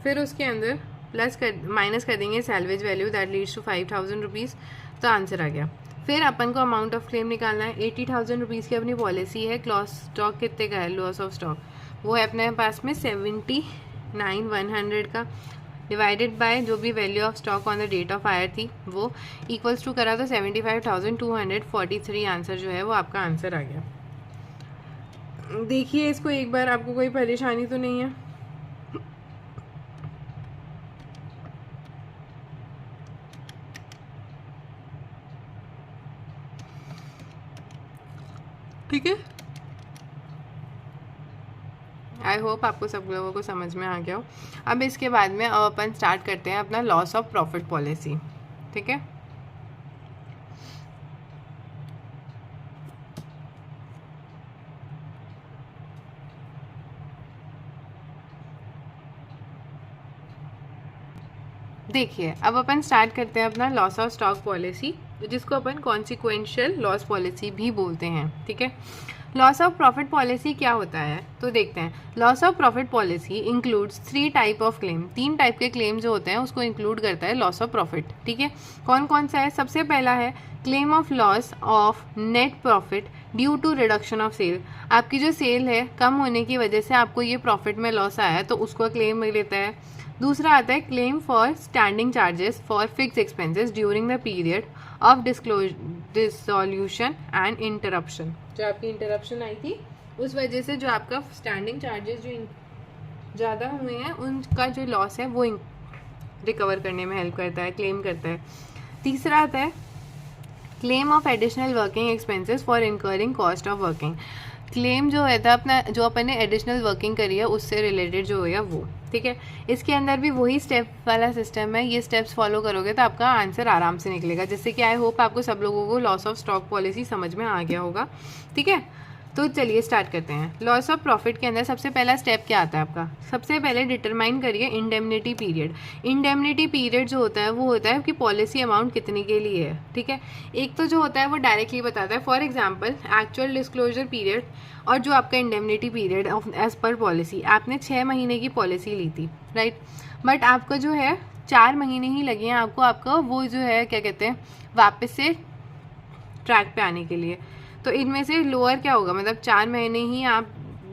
फिर उसके अंदर माइनस कर देंगे salvage value, that leads to 5,000 rupees, तो आंसर आ गया। फिर अपन को अमाउंट ऑफ क्लेम निकालना है। 80,000 रुपीज़ की अपनी पॉलिसी है। क्लॉज स्टॉक कितने का है, लॉस ऑफ स्टॉक वो है अपने पास में 79,100 का, डिवाइडेड बाय जो भी value of stock on the date of hire थी वो इक्वल्स टू करा तो 75,243 आंसर जो है वो आपका आंसर आ गया। देखिए इसको एक बार, आपको कोई परेशानी तो नहीं है? ठीक है, आई होप आपको सब लोगों को समझ में आ गया हो। अब इसके बाद में अपन स्टार्ट करते हैं अपना लॉस ऑफ प्रॉफिट पॉलिसी। ठीक है, देखिए अब अपन स्टार्ट करते हैं अपना लॉस ऑफ स्टॉक पॉलिसी, जिसको अपन कॉन्सिक्वेंशियल लॉस पॉलिसी भी बोलते हैं। ठीक है, लॉस ऑफ प्रॉफिट पॉलिसी क्या होता है तो देखते हैं। Loss of profit policy includes 3 type of claim, 3 type के क्लेम जो होते हैं उसको इंक्लूड करता है लॉस ऑफ प्रॉफिट। ठीक है, कौन कौन सा है? सबसे पहला है claim of loss of net profit due to reduction of sale. आपकी जो सेल है कम होने की वजह से आपको ये प्रॉफिट में लॉस आया है तो उसको क्लेम मिल लेता है। दूसरा आता है claim for standing charges for fix expenses during the period of dissolution and interruption. जो आपकी इंटरप्शन आई थी उस वजह से जो आपका स्टैंडिंग चार्जेस जो ज़्यादा हुए हैं उनका जो लॉस है वो रिकवर करने में हेल्प करता है, क्लेम करता है। तीसरा आता है claim of additional working expenses for incurring cost of working. Claim जो है था अपना, जो अपन ने एडिशनल वर्किंग करी है उससे रिलेटेड जो है वो। ठीक है, इसके अंदर भी वही स्टेप वाला सिस्टम है, ये स्टेप्स फॉलो करोगे तो आपका आंसर आराम से निकलेगा। जैसे कि आई होप आपको सब लोगों को लॉस ऑफ स्टॉक पॉलिसी समझ में आ गया होगा। ठीक है, तो चलिए स्टार्ट करते हैं। लॉस ऑफ प्रॉफिट के अंदर सबसे पहला स्टेप क्या आता है आपका? सबसे पहले डिटरमाइन करिए इंडेमनिटी पीरियड। इंडेमनिटी पीरियड जो होता है वो होता है कि पॉलिसी अमाउंट कितने के लिए है। ठीक है, एक तो जो होता है वो डायरेक्टली बताता है, for example actual disclosure period और जो आपका indemnity period as per policy. आपने 6 महीने की पॉलिसी ली थी, राइट, बट आपका जो है 4 महीने ही लगे हैं आपका वो जो है क्या कहते हैं वापस से ट्रैक पे आने के लिए। तो इनमें से लोअर क्या होगा, मतलब 4 महीने ही आप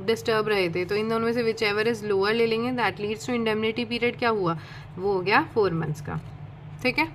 डिस्टर्ब रहे थे तो इन दोनों में से विच एवर इज लोअर ले लेंगे। That leads to indemnity period क्या हुआ, वो हो गया 4 मंथ्स का। ठीक है,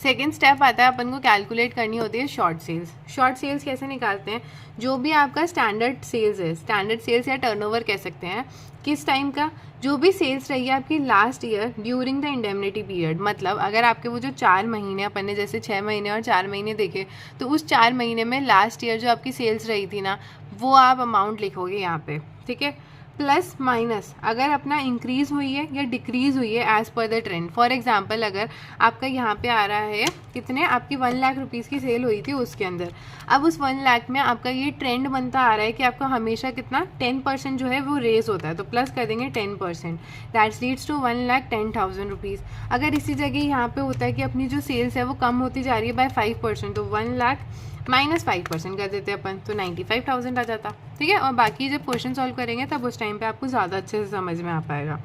सेकेंड स्टेप आता है अपन को कैलकुलेट करनी होती है शॉर्ट सेल्स। शॉर्ट सेल्स कैसे निकालते हैं? जो भी आपका स्टैंडर्ड सेल्स है, स्टैंडर्ड सेल्स या टर्नओवर कह सकते हैं, किस टाइम का, जो भी सेल्स रही है आपकी last year during the indemnity period. मतलब अगर आपके वो जो 4 महीने अपन ने जैसे 6 महीने और 4 महीने देखे तो उस 4 महीने में लास्ट ईयर जो आपकी सेल्स रही थी ना वो आप अमाउंट लिखोगे यहाँ पे। ठीक है, प्लस माइनस अगर अपना इंक्रीज हुई है या डिक्रीज हुई है as per the trend. For example अगर आपका यहाँ पे आ रहा है कितने, आपकी 1 लाख रुपीज़ की सेल हुई थी उसके अंदर, अब उस 1 लाख में आपका ये ट्रेंड बनता आ रहा है कि आपका हमेशा कितना 10% जो है वो रेज होता है, तो प्लस कर देंगे 10%, दैट्स लीड्स टू 1,10,000 रुपीज़। अगर इसी जगह यहाँ पे होता है कि अपनी जो सेल्स है वो कम होती जा रही है बाय 5%, तो 1 लाख माइनस 5% कर देते अपन तो 95,000 आ जाता। ठीक है, और बाकी जब क्वेश्चन सॉल्व करेंगे तब उस टाइम पे आपको ज़्यादा अच्छे से समझ में आ पाएगा।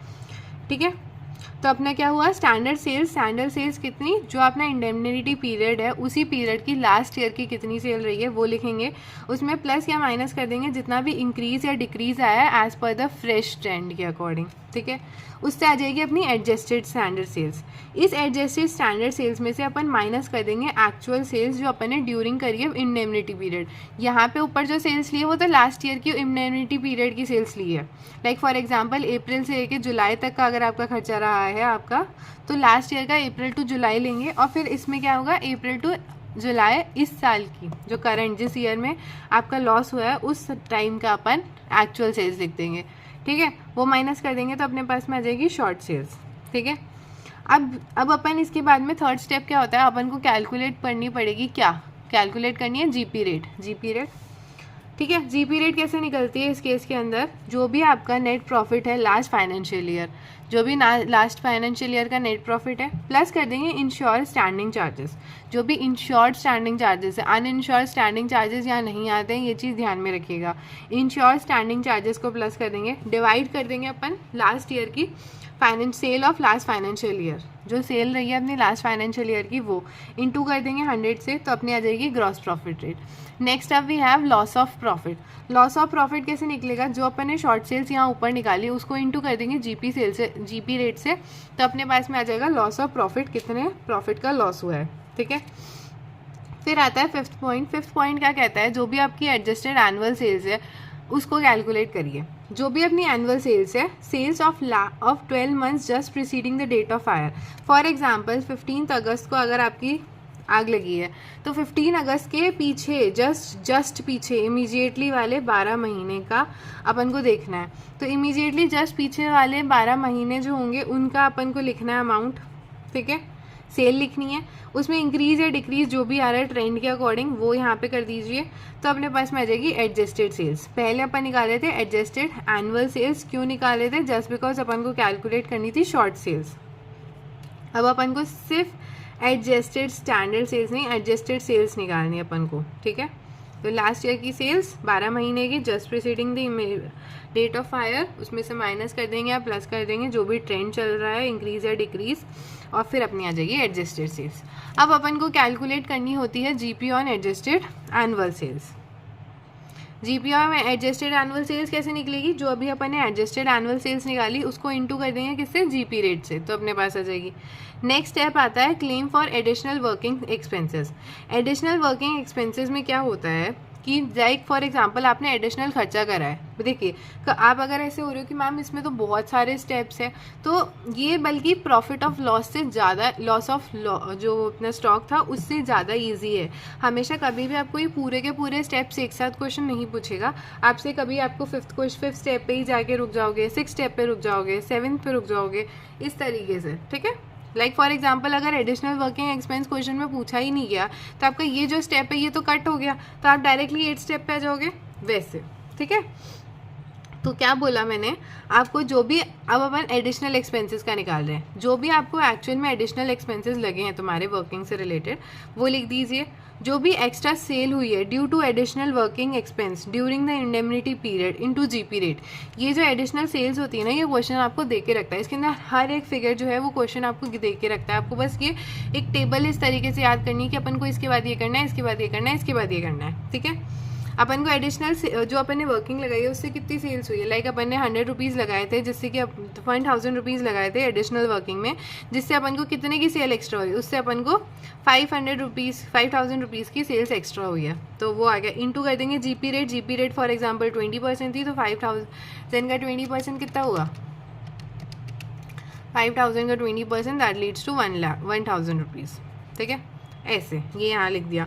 ठीक है, तो अपना क्या हुआ, स्टैंडर्ड सेल्स कितनी, जो अपना इंडेमनिटी पीरियड है उसी पीरियड की लास्ट ईयर की कितनी सेल रही है वो लिखेंगे, उसमें प्लस या माइनस कर देंगे जितना भी इंक्रीज या डिक्रीज आया है as per the fresh trend के अकॉर्डिंग। ठीक है, उससे आ जाएगी अपनी एडजस्टेड स्टैंडर्ड सेल्स। इस एडजस्टेड स्टैंडर्ड सेल्स में से अपन माइनस कर देंगे एक्चुअल सेल्स जो अपन ने ड्यूरिंग करी है इंडेमनिटी पीरियड। यहाँ पे ऊपर जो सेल्स ली है वो तो लास्ट ईयर की इंडेमनिटी पीरियड की सेल्स ली है। लाइक फॉर एग्जांपल अप्रैल से लेकर जुलाई तक का अगर आपका खर्चा रहा है आपका, तो लास्ट ईयर का अप्रैल टू जुलाई लेंगे और फिर इसमें क्या होगा अप्रैल टू जुलाई इस साल की जो करंट जिस ईयर में आपका लॉस हुआ है उस टाइम का अपन एक्चुअल सेल्स लिख देंगे। ठीक है, वो माइनस कर देंगे तो अपने पास में आ जाएगी शॉर्ट सेल्स। ठीक है, अब अपन इसके बाद में थर्ड स्टेप क्या होता है, अपन को कैलकुलेट करनी पड़ेगी, क्या कैलकुलेट करनी है, जीपी रेट। ठीक है, जीपी रेट कैसे निकलती है इस केस के अंदर, जो भी आपका नेट प्रॉफिट है लास्ट फाइनेंशियल ईयर, जो भी लास्ट फाइनेंशियल ईयर का नेट प्रॉफिट है प्लस कर देंगे इंश्योर स्टैंडिंग चार्जेस। जो भी इंश्योर्ड स्टैंडिंग चार्जेस है, अनइंश्योर्ड स्टैंडिंग चार्जेस यहाँ नहीं आते हैं, ये चीज़ ध्यान में रखिएगा। इंश्योर स्टैंडिंग चार्जेस को प्लस कर देंगे, डिवाइड कर देंगे अपन लास्ट ईयर की sale of last financial year, जो सेल रही है अपनी लास्ट फाइनेंशियल ईयर की, वो इनटू कर देंगे 100 से, तो अपनी आ जाएगी ग्रॉस प्रॉफिट रेट। नेक्स्ट अब we have loss of profit. Loss of profit कैसे निकलेगा, जो अपन ने शॉर्ट सेल्स यहाँ ऊपर निकाली उसको इनटू कर देंगे जीपी सेल से, जीपी रेट से, तो अपने पास में आ जाएगा लॉस ऑफ प्रॉफिट, कितने प्रॉफिट का लॉस हुआ है। ठीक है, फिर आता है फिफ्थ पॉइंट। फिफ्थ पॉइंट क्या कहता है, जो भी आपकी एडजस्टेड एनुअल सेल्स है उसको कैलकुलेट करिए। जो भी अपनी एनुअल सेल्स है, sales of 12 months just preceding the date of fire. For example 15 अगस्त को अगर आपकी आग लगी है, तो 15 अगस्त के पीछे जस्ट पीछे इमीडिएटली वाले 12 महीने का अपन को देखना है। तो इमीडिएटली जस्ट पीछे वाले 12 महीने जो होंगे उनका अपन को लिखना है अमाउंट। ठीक है, सेल लिखनी है, उसमें इंक्रीज या डिक्रीज जो भी आ रहा है ट्रेंड के अकॉर्डिंग वो यहाँ पे कर दीजिए। तो अपने पास में आ जाएगी एडजस्टेड सेल्स। पहले अपन निकाले थे एडजस्टेड एनुअल सेल्स, क्यों निकाले थे, जस्ट बिकॉज अपन को कैलकुलेट करनी थी शॉर्ट सेल्स। अब अपन को सिर्फ एडजस्टेड स्टैंडर्ड सेल्स नहीं, एडजस्टेड सेल्स निकालनी है अपन को। ठीक है, तो लास्ट ईयर की सेल्स 12 महीने की just preceding the date of fire, उसमें से माइनस कर देंगे या प्लस कर देंगे जो भी ट्रेंड चल रहा है, इंक्रीज या डिक्रीज, और फिर अपनी आ जाएगी एडजस्टेड सेल्स। अब अपन को कैलकुलेट करनी होती है GP on adjusted annual sales. GP on adjusted annual sales कैसे निकलेगी, जो अभी अपन ने एडजस्टेड एनुअल सेल्स निकाली उसको इनटू कर देंगे किससे, जीपी रेट से, तो अपने पास आ जाएगी। नेक्स्ट स्टेप आता है claim for additional working expenses. Additional working expenses में क्या होता है कि लाइक फॉर एग्जांपल आपने एडिशनल खर्चा करा है, देखिए आप अगर ऐसे हो रहे हो कि मैम इसमें तो बहुत सारे स्टेप्स हैं, तो ये बल्कि प्रॉफिट ऑफ लॉस से ज़्यादा, लॉस ऑफ जो अपना स्टॉक था उससे ज़्यादा इजी है। हमेशा कभी भी आपको ये पूरे के पूरे स्टेप्स एक साथ क्वेश्चन नहीं पूछेगा आपसे, कभी आपको फिफ्थ स्टेप पे ही जाके रुक जाओगे, 6th स्टेप पे रुक जाओगे, 7th पे रुक जाओगे, इस तरीके से। ठीक है, लाइक फॉर एग्जाम्पल अगर एडिशनल वर्किंग एक्सपेंस क्वेश्चन में पूछा ही नहीं गया तो आपका ये जो स्टेप है ये तो कट हो गया, तो आप डायरेक्टली 8th स्टेप पे आ जाओगे वैसे। ठीक है, तो क्या बोला मैंने आपको, जो भी अब अपन एडिशनल एक्सपेंसेस का निकाल रहे हैं, जो भी आपको एक्चुअल में एडिशनल एक्सपेंसेस लगे हैं तुम्हारे वर्किंग से रिलेटेड वो लिख दीजिए। जो भी एक्स्ट्रा सेल हुई है due to additional working expense during the indemnity period into GP rate. ये जो एडिशनल सेल्स होती है ना, ये क्वेश्चन आपको दे के रखता है, इसके अंदर हर एक फिगर जो है वो क्वेश्चन आपको दे के रखता है। आपको बस ये एक टेबल इस तरीके से याद करनी है कि अपन को इसके बाद ये करना है, इसके बाद ये करना है, इसके बाद ये करना है। ठीक है, अपन को एडिशनल जो अपन ने वर्किंग लगाई है उससे कितनी सेल्स हुई है, लाइक अपन ने 100 रुपीज़ लगाए थे, जिससे कि 1000 रुपीज़ लगाए थे एडिशनल वर्किंग में, जिससे अपन को कितने की सेल एक्स्ट्रा हुई, उससे अपन को 5000 रुपीज़ की सेल्स एक्स्ट्रा हुई है, तो वो आ गया। इनटू कर देंगे GP rate. GP rate for example 20% थी, तो 5000 का 20% कितना हुआ, 5000 का 20% दैट लीड्स टू 1000 रुपीज़। ठीक है, ऐसे ये यहाँ लिख दिया।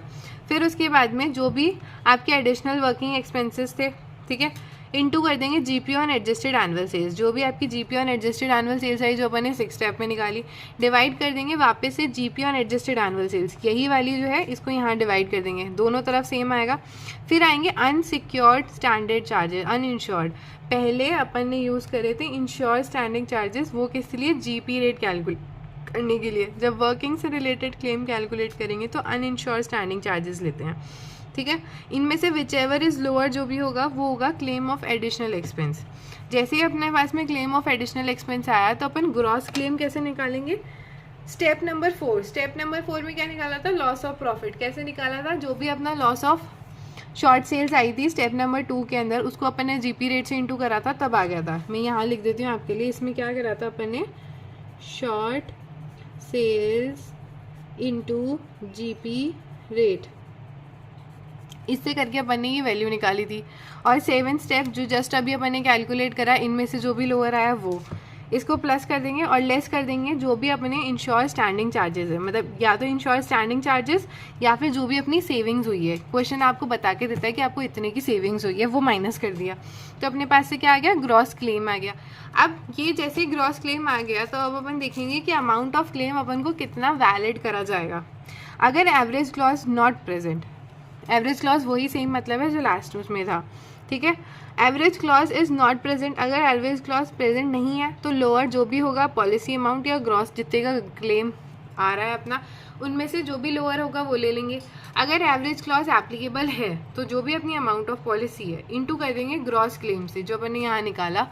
फिर उसके बाद में जो भी आपके एडिशनल वर्किंग एक्सपेंसेस थे, ठीक है, इनटू कर देंगे GP on adjusted annual sales. जो भी आपकी GP on adjusted annual sales आई जो अपन ने 6th स्टेप में निकाली, डिवाइड कर देंगे वापस से GP on adjusted annual sales, यही वाली जो है इसको यहाँ डिवाइड कर देंगे, दोनों तरफ सेम आएगा। फिर आएंगे अनसिक्योर्ड स्टैंडर्ड चार्जेस, अनइंश्योर्ड। पहले अपन ने यूज़ करे थे इंश्योर्ड स्टैंडिंग चार्जेस, वो किस लिए, जीपी रेट कैलकुलेट करने के लिए। जब वर्किंग से रिलेटेड क्लेम कैलकुलेट करेंगे तो अनइंश्योर्ड स्टैंडिंग चार्जेस लेते हैं। ठीक है, इनमें से विच एवर इज लोअर जो भी होगा वो होगा क्लेम ऑफ एडिशनल एक्सपेंस। जैसे ही अपने पास में क्लेम ऑफ एडिशनल एक्सपेंस आया तो अपन ग्रॉस क्लेम कैसे निकालेंगे, स्टेप नंबर 4। स्टेप नंबर 4 में क्या निकाला था, लॉस ऑफ प्रॉफिट। कैसे निकाला था, जो भी अपना लॉस ऑफ शॉर्ट सेल्स आई थी स्टेप नंबर 2 के अंदर, उसको अपन ने जीपी रेट से इंटू करा था, तब आ गया था। मैं यहाँ लिख देती हूँ आपके लिए, इसमें क्या करा था अपन ने, short sales into GP rate, इससे करके अपन ने ये वैल्यू निकाली थी। और 7th स्टेप जो जस्ट अभी अपन ने कैलकुलेट करा, इनमें से जो भी लोअर आया वो इसको प्लस कर देंगे और लेस कर देंगे जो भी अपने इंश्योर स्टैंडिंग चार्जेस है, मतलब या तो इंश्योर स्टैंडिंग चार्जेस या फिर जो भी अपनी सेविंग्स हुई है। क्वेश्चन आपको बता के देता है कि आपको इतने की सेविंग्स हुई है, वो माइनस कर दिया, तो अपने पास से क्या आ गया, ग्रॉस क्लेम आ गया। अब ये जैसे ग्रॉस क्लेम आ गया तो अब अपन देखेंगे कि अमाउंट ऑफ क्लेम अपन को कितना वैलिड करा जाएगा। अगर average clause not present, average clause वही सेम मतलब है जो लास्ट उसमें था। ठीक है, average clause is not present, अगर एवरेज क्लॉज प्रेजेंट नहीं है तो लोअर जो भी होगा पॉलिसी अमाउंट या ग्रॉस जितने का क्लेम आ रहा है अपना, उनमें से जो भी लोअर होगा वो ले लेंगे। अगर एवरेज क्लॉज एप्लीकेबल है तो जो भी अपनी अमाउंट ऑफ पॉलिसी है इनटू कर देंगे ग्रॉस क्लेम से, जो अपन ने यहाँ निकाला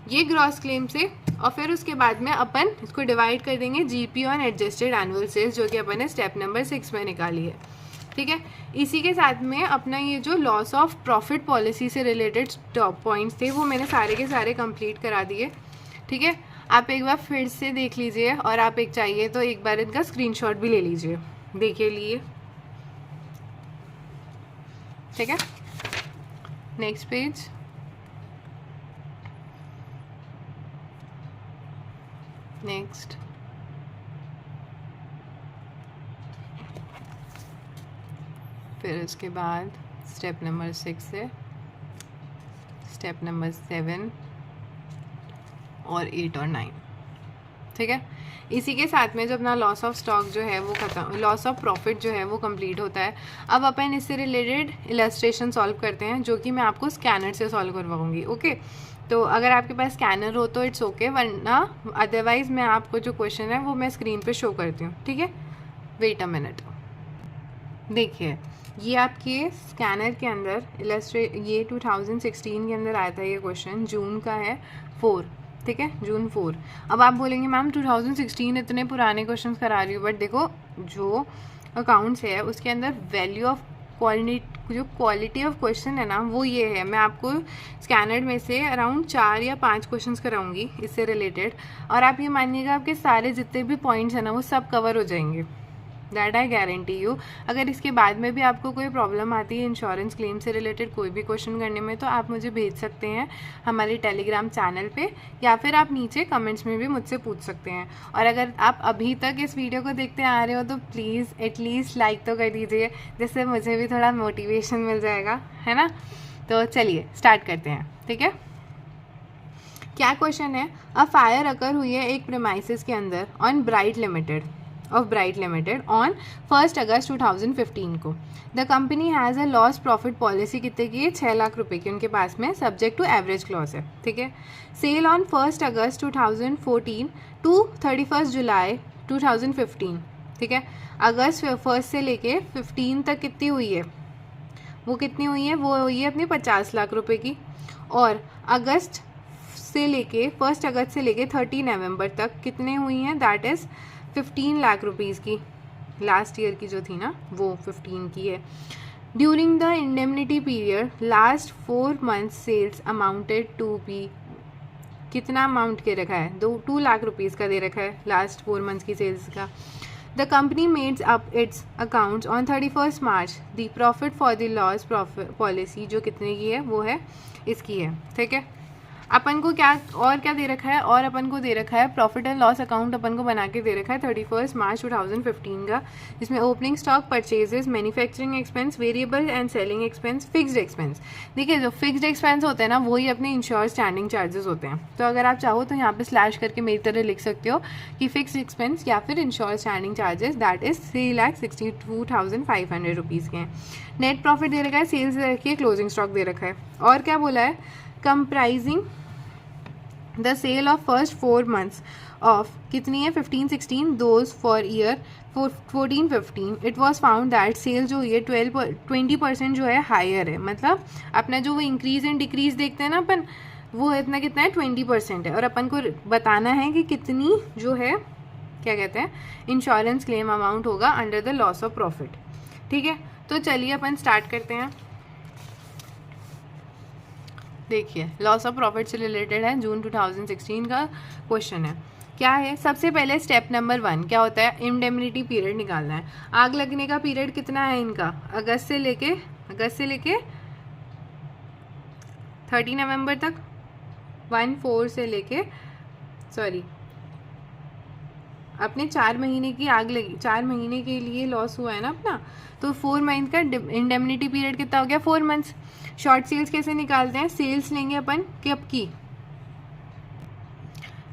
ये ग्रॉस क्लेम से, और फिर उसके बाद में अपन इसको डिवाइड कर देंगे GP on adjusted annual sales, जो कि अपन ने स्टेप नंबर 6 में निकाली है। ठीक है, इसी के साथ में अपना ये जो लॉस ऑफ प्रॉफिट पॉलिसी से रिलेटेड टॉप पॉइंट्स थे वो मैंने सारे के सारे कंप्लीट करा दिए। ठीक है, आप एक बार फिर से देख लीजिए, और आप एक चाहिए तो एक बार इनका स्क्रीनशॉट भी ले लीजिए, देखिए लिए। ठीक है, नेक्स्ट पेज। नेक्स्ट, फिर उसके बाद स्टेप नंबर 6 है, स्टेप नंबर 7 और 8 और 9। ठीक है, इसी के साथ में जो अपना लॉस ऑफ स्टॉक जो है वो खत्म, लॉस ऑफ प्रॉफिट जो है वो कंप्लीट होता है। अब अपन इससे रिलेटेड इलस्ट्रेशन सॉल्व करते हैं, जो कि मैं आपको स्कैनर से सॉल्व करवाऊंगी। ओके, तो अगर आपके पास स्कैनर हो तो इट्स ओके, वरना अदरवाइज मैं आपको जो क्वेश्चन है वो मैं स्क्रीन पे शो करती हूँ। ठीक है, वेट अ मिनट। देखिए, ये आपके स्कैनर के अंदर ये 2016 के अंदर आया था ये क्वेश्चन, जून का है 4। ठीक है, जून 4। अब आप बोलेंगे मैम 2016 इतने पुराने क्वेश्चंस करा रही हो, बट देखो जो अकाउंट्स है उसके अंदर value of quality of question है ना वो ये है। मैं आपको स्कैनर में से अराउंड 4 या 5 क्वेश्चंस कराऊंगी इससे रिलेटेड, और आप ये मानिएगा आपके सारे जितने भी पॉइंट्स हैं ना वो सब कवर हो जाएंगे, दैट आई गारंटी यू। अगर इसके बाद में भी आपको कोई प्रॉब्लम आती है इंश्योरेंस क्लेम से रिलेटेड कोई भी क्वेश्चन करने में, तो आप मुझे भेज सकते हैं हमारे टेलीग्राम चैनल पे, या फिर आप नीचे कमेंट्स में भी मुझसे पूछ सकते हैं। और अगर आप अभी तक इस वीडियो को देखते आ रहे हो तो प्लीज़ एटलीस्ट लाइक तो कर दीजिए, जिससे मुझे भी थोड़ा मोटिवेशन मिल जाएगा, है ना। तो चलिए स्टार्ट करते हैं। ठीक है, क्या क्वेश्चन है, अ फायर अकर हुई है एक प्रेमाइसिस के अंदर ऑन ब्राइट लिमिटेड on 1 अगस्त 2015 को। The company has a loss profit policy कितने की है, 6 लाख रुपए की उनके पास में, सब्जेक्ट टू एवरेज क्लॉज है। ठीक है, सेल ऑन 1 अगस्त 2014 टू 31 जुलाई 2015। ठीक है, अगस्त 1 से लेके 15 तक कितनी हुई है, वो कितनी हुई है, वो हुई है अपनी 50 लाख रुपए की। और अगस्त से लेके 1 अगस्त से लेके 30 नवंबर तक कितने हुई हैं, दैट इज़ 15 लाख रुपीज़ की। लास्ट ईयर की जो थी ना वो 15 की है। During the indemnity period last 4 months sales amounted to be, कितना अमाउंट के रखा है, 2 लाख रुपीज़ का दे रखा है लास्ट 4 मंथ्स की सेल्स का। The company makes up its accounts on 31 March. The profit for the loss profit policy जो कितने की है वो है इसकी है। ठीक है, अपन को क्या दे रखा है, और अपन को दे रखा है प्रॉफिट एंड लॉस अकाउंट अपन को बना के दे रखा है 31 मार्च 2015 का, जिसमें opening stock, purchases, manufacturing expense, variable and selling expense, fixed expense. देखिए, जो फिक्स्ड एक्सपेंस होते हैं ना वही अपने इंश्योर स्टैंडिंग चार्जेस होते हैं। तो अगर आप चाहो तो यहाँ पे स्लैश करके मेरी तरह लिख सकते हो कि फिक्स्ड एक्सपेंस या फिर ensure standing charges, that is 3,62,500 rupees के हैं। नेट प्रॉफिट दे रखा है, सेल्स दे रखी है, क्लोजिंग स्टॉक दे रखा है, और क्या बोला है, comprising the sale of first 4 months of कितनी है, 15-16, those for year 14-15। It was found that sale जो ये 20% जो है हायर है, मतलब अपना जो वो इंक्रीज एंड डिक्रीज देखते हैं ना अपन, वो इतना कितना है 20% है, और अपन को बताना है कि कितनी जो है क्या कहते हैं इंश्योरेंस क्लेम अमाउंट होगा under the loss of profit. ठीक है, तो चलिए अपन स्टार्ट करते हैं। देखिए, लॉस ऑफ प्रॉफिट से रिलेटेड है, जून 2016 का क्वेश्चन है। क्या है, सबसे पहले स्टेप नंबर 1 क्या होता है, इंडेमनिटी पीरियड निकालना है। आग लगने का पीरियड कितना है इनका, अगस्त से लेके 30 नवंबर तक, 1-4 से लेके अपने 4 महीने की आग लगी, 4 महीने के लिए लॉस हुआ है ना अपना, तो 4 मंथ का इंडेमनिटी पीरियड कितना हो गया, 4 मंथ्स। शॉर्ट सेल्स कैसे निकालते हैं, सेल्स लेंगे अपन कब की,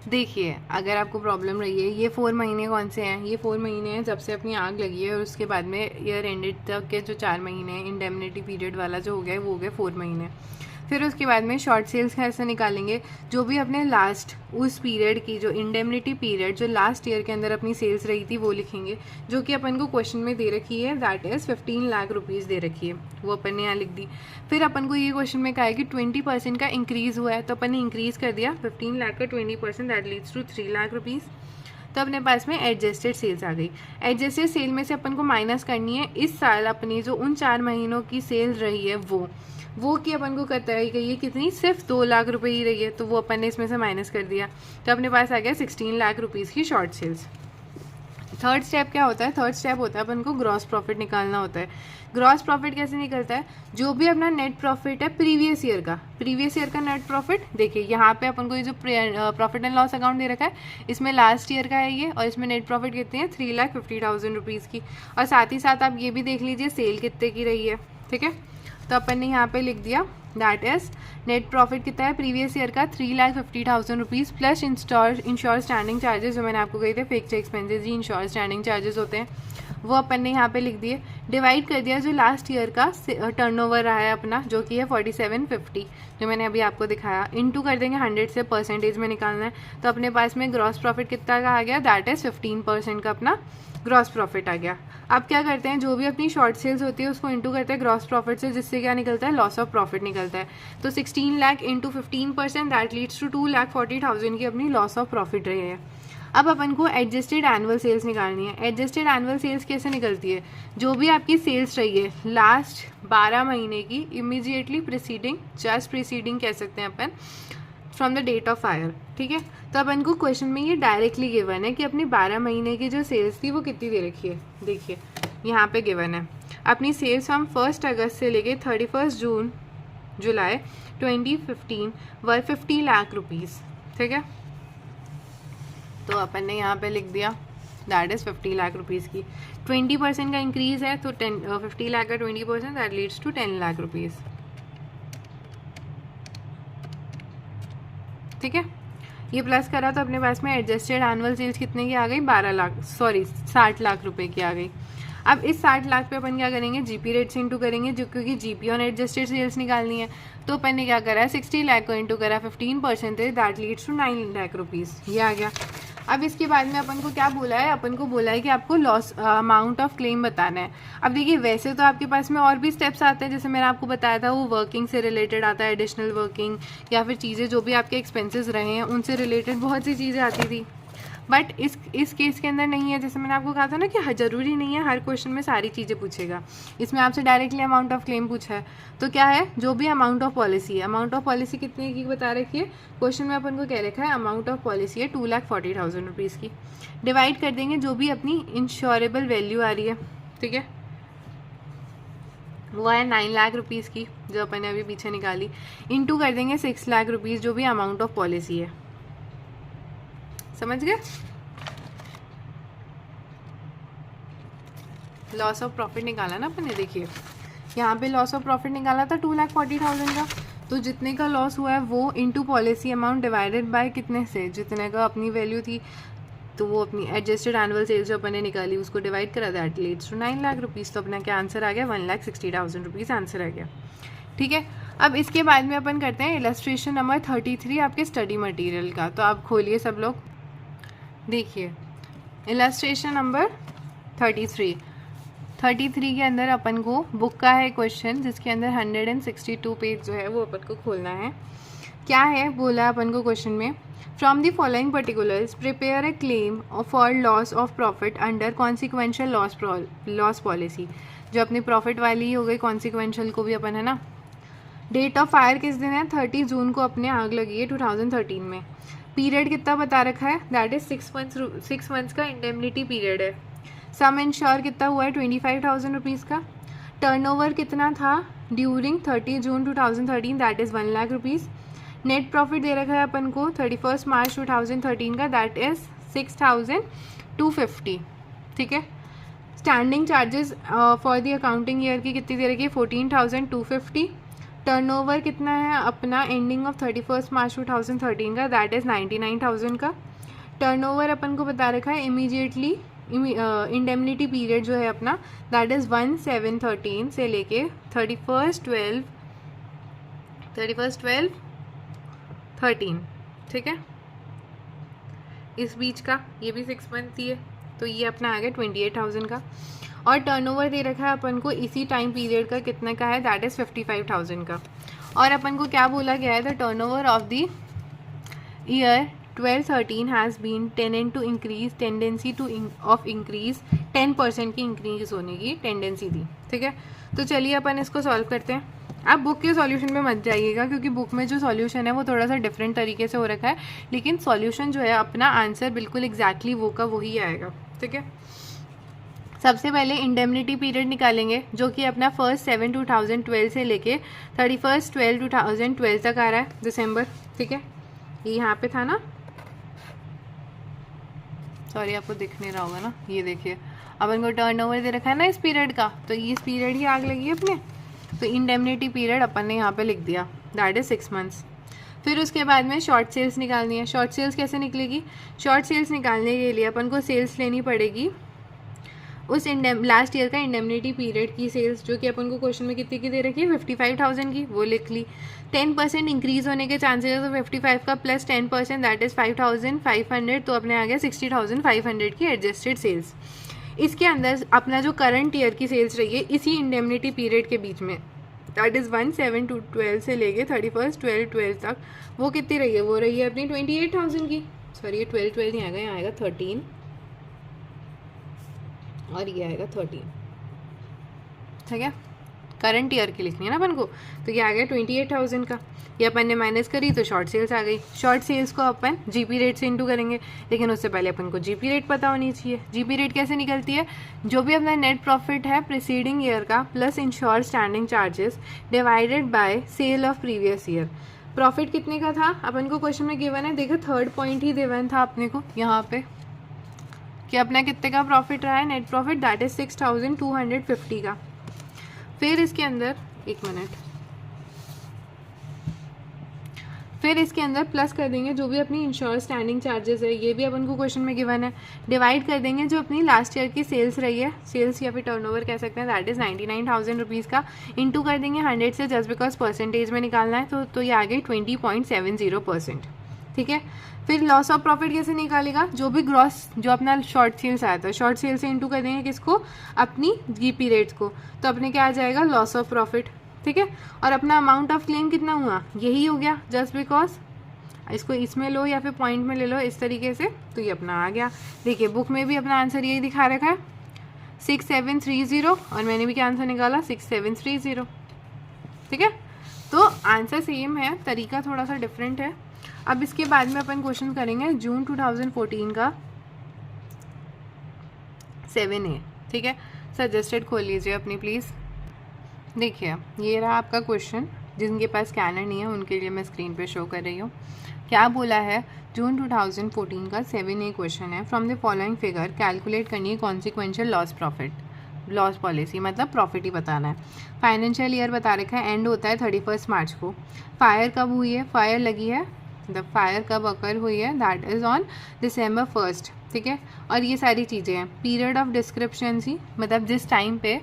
देखिए अगर आपको प्रॉब्लम रही है, ये 4 महीने कौन से हैं, ये 4 महीने हैं जब से अपनी आग लगी है, और उसके बाद में ईयर एंडेड तक के जो 4 महीने इंडेमनिटी पीरियड वाला जो हो गया वो हो गया 4 महीने। फिर उसके बाद में शॉर्ट सेल्स कैसे निकालेंगे, जो भी अपने लास्ट उस पीरियड की जो इंडेमनिटी पीरियड जो लास्ट ईयर के अंदर अपनी सेल्स रही थी वो लिखेंगे, जो कि अपन को क्वेश्चन में दे रखी है, दैट इज़ 15 लाख रुपीज़ दे रखी है, वो अपन ने यहाँ लिख दी। फिर अपन को ये क्वेश्चन में कहा है कि 20% का इंक्रीज़ हुआ है, तो अपन ने इंक्रीज़ कर दिया 15 लाख का 20%, that leads to 3 lakh rupees. तो अपने पास में एडजस्टेड सेल्स आ गई। एडजस्टेड सेल में से अपन को माइनस करनी है इस साल अपनी जो उन 4 महीनों की सेल रही है वो कि अपन को बताई गई है कितनी, सिर्फ 2 लाख रुपए ही रही है, तो वो अपन ने इसमें से माइनस कर दिया। तो अपने पास आ गया 16 लाख रुपीज़ की शॉर्ट सेल्स। थर्ड स्टेप क्या होता है, थर्ड स्टेप होता है अपन को ग्रॉस प्रॉफिट निकालना होता है। ग्रॉस प्रॉफिट कैसे निकलता है, जो भी अपना नेट प्रॉफिट है प्रीवियस ईयर का नेट प्रॉफिट, देखिए यहाँ पे अपन को ये जो प्रॉफिट एंड लॉस अकाउंट दे रखा है इसमें लास्ट ईयर का है ये, और इसमें नेट प्रॉफिट कितनी है 3,50,000 रुपीज़ की। और साथ ही साथ आप ये भी देख लीजिए सेल कितने की रही है, ठीक है। तो अपन ने यहाँ पे लिख दिया दैट इज नेट प्रॉफिट कितना है प्रीवियस ईयर का 3,50,000 rupees plus insure standing charges, जो मैंने आपको कही थे फिक्स्ड एक्सपेंसेस ही इंश्योर स्टैंडिंग चार्जेस होते हैं, वो अपन ने यहाँ पे लिख दिए। डिवाइड कर दिया जो लास्ट ईयर का टर्नओवर रहा है अपना, जो कि है 4750, जो मैंने अभी आपको दिखाया, इनटू कर देंगे 100 से, परसेंटेज में निकालना है। तो अपने पास में ग्रॉस प्रॉफिट कितना का आ गया, दैट इज 15% का अपना ग्रॉस प्रॉफिट आ गया। अब क्या करते हैं, जो भी अपनी शॉर्ट सेल्स होती है उसको इंटू करते हैं ग्रॉस प्रॉफिट से, जिससे क्या निकलता है, लॉस ऑफ प्रॉफिट निकलता है। तो 16 lakh into 15% that leads to 2,40,000 की अपनी लॉस ऑफ प्रॉफिट रही है। अब अपन को एडजस्टेड एनुअल सेल्स निकालनी है। एडजस्टेड एनुअल सेल्स कैसे निकलती है, जो भी आपकी सेल्स रही है लास्ट 12 महीने की इमीडिएटली प्रीसीडिंग, जस्ट प्रीसीडिंग कह सकते हैं अपन, from the date of fire, ठीक है। तो अपन को क्वेश्चन में ये डायरेक्टली गिवन है कि अपनी 12 महीने की जो सेल्स थी वो कितनी दे रखी है, देखिए यहाँ पे गिवन है अपनी सेल्स फ्रॉम 1 अगस्त से लेके 31 जुलाई 2015 वर 50 लाख रुपीज़, ठीक है। तो अपन ने यहाँ पे लिख दिया दैट इज़ 50 लाख रुपीज़ की 20% का इंक्रीज़ है, तो 50 लाख का 20% that leads to 10 lakh rupees, ठीक है। ये प्लस करा तो अपने पास में एडजस्टेड एनुअल सेल्स कितने की आ गई, 60 लाख रुपए की आ गई। अब इस 60 लाख पे अपन क्या करेंगे, जीपी रेट से इंटू करेंगे, जो क्योंकि जीपी ऑन एडजस्टेड सेल्स निकालनी है। तो अपन ने क्या करा है, 60 लाख को इंटू करा 15%, that leads to 9 lakh rupees, ये आ गया। अब इसके बाद में अपन को क्या बोला है, अपन को बोला है कि आपको लॉस अमाउंट ऑफ क्लेम बताना है। अब देखिए वैसे तो आपके पास में और भी स्टेप्स आते हैं, जैसे मैंने आपको बताया था वो वर्किंग से रिलेटेड आता है, एडिशनल वर्किंग या फिर चीज़ें जो भी आपके एक्सपेंसेस रहे हैं उनसे रिलेटेड बहुत सी चीज़ें आती थी, बट इस केस के अंदर नहीं है। जैसे मैंने आपको कहा था ना कि ज़रूरी नहीं है हर क्वेश्चन में सारी चीज़ें पूछेगा, इसमें आपसे डायरेक्टली अमाउंट ऑफ क्लेम पूछा है। तो क्या है, जो भी अमाउंट ऑफ पॉलिसी है, अमाउंट ऑफ पॉलिसी कितने की बता रखी है क्वेश्चन में, अपन को कह रखा है अमाउंट ऑफ पॉलिसी है 2,40,000 रुपीज़ की। डिवाइड कर देंगे जो भी अपनी इंश्योरेबल वैल्यू आ रही है, ठीक है, वो है 9 लाख रुपीज़ की, जो अपन ने अभी पीछे निकाली, इंटू कर देंगे 6 लाख रुपीज़ जो भी अमाउंट ऑफ पॉलिसी है। समझ गए, लॉस ऑफ प्रॉफिट निकाला ना अपन ने, देखिए यहाँ पे लॉस ऑफ प्रॉफिट निकाला था 2,40,000 का, तो जितने का लॉस हुआ है वो into policy amount divided by कितने से, जितने का अपनी वैल्यू थी, तो वो अपनी एडजस्टेड एनुअल सेल्स जो अपन ने निकाली उसको डिवाइड करा, that leads to 9 lakh rupees. तो अपना क्या आंसर आ गया, 1,60,000 रुपीज़ आंसर आ गया, ठीक है। अब इसके बाद में अपन करते हैं इलस्ट्रेशन नंबर 33 आपके स्टडी मटेरियल का। तो आप खोलिए सब लोग, देखिए इलस्ट्रेशन नंबर 33 के अंदर अपन को बुक का है क्वेश्चन, जिसके अंदर 162 पेज जो है वो अपन को खोलना है। क्या है बोला अपन को क्वेश्चन में, from the following particulars prepare a claim for loss of profit under consequential loss policy. जो अपनी प्रॉफिट वाली हो गई, कॉन्सिक्वेंशियल को भी अपन है ना। डेट ऑफ फायर किस दिन है, 30 जून को अपने आग लगी है 2013 में। पीरियड कितना बता रखा है, दैट इज 6 मंथ्स का इंडेमनिटी पीरियड है। सम इंश्योर कितना हुआ है 25,000 रुपीज़ का। टर्नओवर कितना था during 30 June 2013, that is 1 lakh rupees. Net profit दे रखा है अपन को 31 मार्च 2013 का, दैट इज़ 6,250, ठीक है। Standing charges for the accounting year की कितनी दे रखी है, 14,250। टर्नओवर कितना है अपना एंडिंग ऑफ 31 मार्च 2013 का, दैट इज़ 99,000 का। टर्नओवर अपन को बता रखा है इमीडिएटली इंडेमनिटी पीरियड जो है अपना, दैट इज़ 1/7/13 से लेके 31/12 31st 12 13, ठीक है। इस बीच का ये भी 6 मंथ ही है, तो ये अपना आ गया 28,000 का। और टर्नओवर दे रखा है अपन को इसी टाइम पीरियड का कितने का है, दैट इज़ 55,000 का। और अपन को क्या बोला गया है, the turnover of the year 12-13 has been tended to increase, tendency to of increase 10% की इंक्रीज होने की टेंडेंसी थी, ठीक है। तो चलिए अपन इसको सॉल्व करते हैं। आप बुक के सॉल्यूशन में मत जाइएगा, क्योंकि बुक में जो सॉल्यूशन है वो थोड़ा सा डिफरेंट तरीके से हो रखा है, लेकिन सॉल्यूशन जो है अपना आंसर बिल्कुल एग्जैक्टली वो का वही आएगा, ठीक है। सबसे पहले इंडेमनिटी पीरियड निकालेंगे, जो कि अपना 1st 7 2012 से लेके 31st 12 2012 तक आ रहा है, दिसंबर, ठीक है। ये यहाँ पे था ना, सॉरी आपको दिख नहीं रहा होगा ना, ये देखिए अपन को टर्नओवर दे रखा है ना इस पीरियड का, तो ये इस पीरियड ही आग लगी है अपने, तो इंडेमनिटी पीरियड अपन ने यहाँ पे लिख दिया, दैट इज 6 मंथ्स। फिर उसके बाद में शॉर्ट सेल्स निकालनी है। शॉर्ट सेल्स कैसे निकलेगी, शॉर्ट सेल्स निकालने के लिए अपन को सेल्स लेनी पड़ेगी उस लास्ट ईयर का इंडेमनिटी पीरियड की सेल्स, जो कि अपन को क्वेश्चन में कितनी की दे रखी है, 55,000 की, वो लिख ली। 10% इंक्रीज होने के चांसेस है, तो 55 का प्लस 10% दैट इज 5,500, तो अपने आ गया 60,500 की एडजस्टेड सेल्स। इसके अंदर अपना जो करंट ईयर की सेल्स रही है इसी इंडेमनिटी पीरियड के बीच में, दैट इज़ 1/7/12 से लेके 31st 12/12 तक, वो कितनी रही है, वो रही है अपनी 28,000 की। सॉरी ये 12/12 नहीं आएगा, यहाँ आएगा 13 और ये आएगा 13, ठीक है। करंट ईयर की लिखनी है ना अपन को, तो ये आ गया 28,000 का। ये अपन ने माइनस करी तो शॉर्ट सेल्स आ गई। शॉर्ट सेल्स को अपन जीपी रेट से इंटू करेंगे, लेकिन उससे पहले अपन को जीपी रेट पता होनी चाहिए। जीपी रेट कैसे निकलती है, जो भी अपना नेट प्रॉफिट है प्रीसीडिंग ईयर का plus insure standing charges divided by sale of previous year. Profit कितने का था अपन को क्वेश्चन में गिवन है, देखो थर्ड पॉइंट ही गिवन था अपने को यहाँ पे कि अपना कितने का प्रॉफिट रहा है, नेट प्रॉफिट, दैट इज 6,250 का। फिर इसके अंदर एक मिनट, फिर इसके अंदर प्लस कर देंगे जो भी अपनी इंश्योर स्टैंडिंग चार्जेस है, ये भी अपन को क्वेश्चन में गिवन है, डिवाइड कर देंगे जो अपनी लास्ट ईयर की सेल्स रही है, सेल्स या फिर टर्नओवर कह सकते हैं, दैट इज 99,000 रुपीज़ का, इंटू कर देंगे 100 से, जस्ट बिकॉज परसेंटेज में निकालना है, तो ये आ गई 20.70%, ठीक है। फिर लॉस ऑफ प्रॉफिट कैसे निकालेगा, जो भी ग्रॉस जो अपना शॉर्ट सेल्स आया था, शॉर्ट सेल से इंटू कर देंगे किसको, अपनी जीपी रेट्स को, तो अपने क्या आ जाएगा, लॉस ऑफ प्रॉफिट, ठीक है। और अपना अमाउंट ऑफ क्लेम कितना हुआ, यही हो गया, जस्ट बिकॉज इसको इसमें लो या फिर पॉइंट में ले लो इस तरीके से, तो ये अपना आ गया। देखिए बुक में भी अपना आंसर यही दिखा रखा है 6730, और मैंने भी क्या आंसर निकाला 6730, ठीक है। तो आंसर सेम है, तरीका थोड़ा सा डिफरेंट है। अब इसके बाद में अपन क्वेश्चन करेंगे जून 2014 का 7A, ठीक है। सजेस्टेड खोल लीजिए अपनी प्लीज़। देखिए ये रहा आपका क्वेश्चन, जिनके पास स्कैनर नहीं है उनके लिए मैं स्क्रीन पे शो कर रही हूँ। क्या बोला है, जून 2014 का 7A क्वेश्चन है, from the following figure calculate करनी है consequential loss profit, loss policy मतलब प्रॉफिट ही बताना है। फाइनेंशियल ईयर बता रखा है, एंड होता है 31 मार्च को। फायर कब हुई है, फायर लगी है, द फायर कब अकर हुई है, that is on December 1st, ठीक है। और ये सारी चीज़ें हैं। पीरियड ऑफ डिस्क्रिप्शंसी मतलब जिस टाइम पे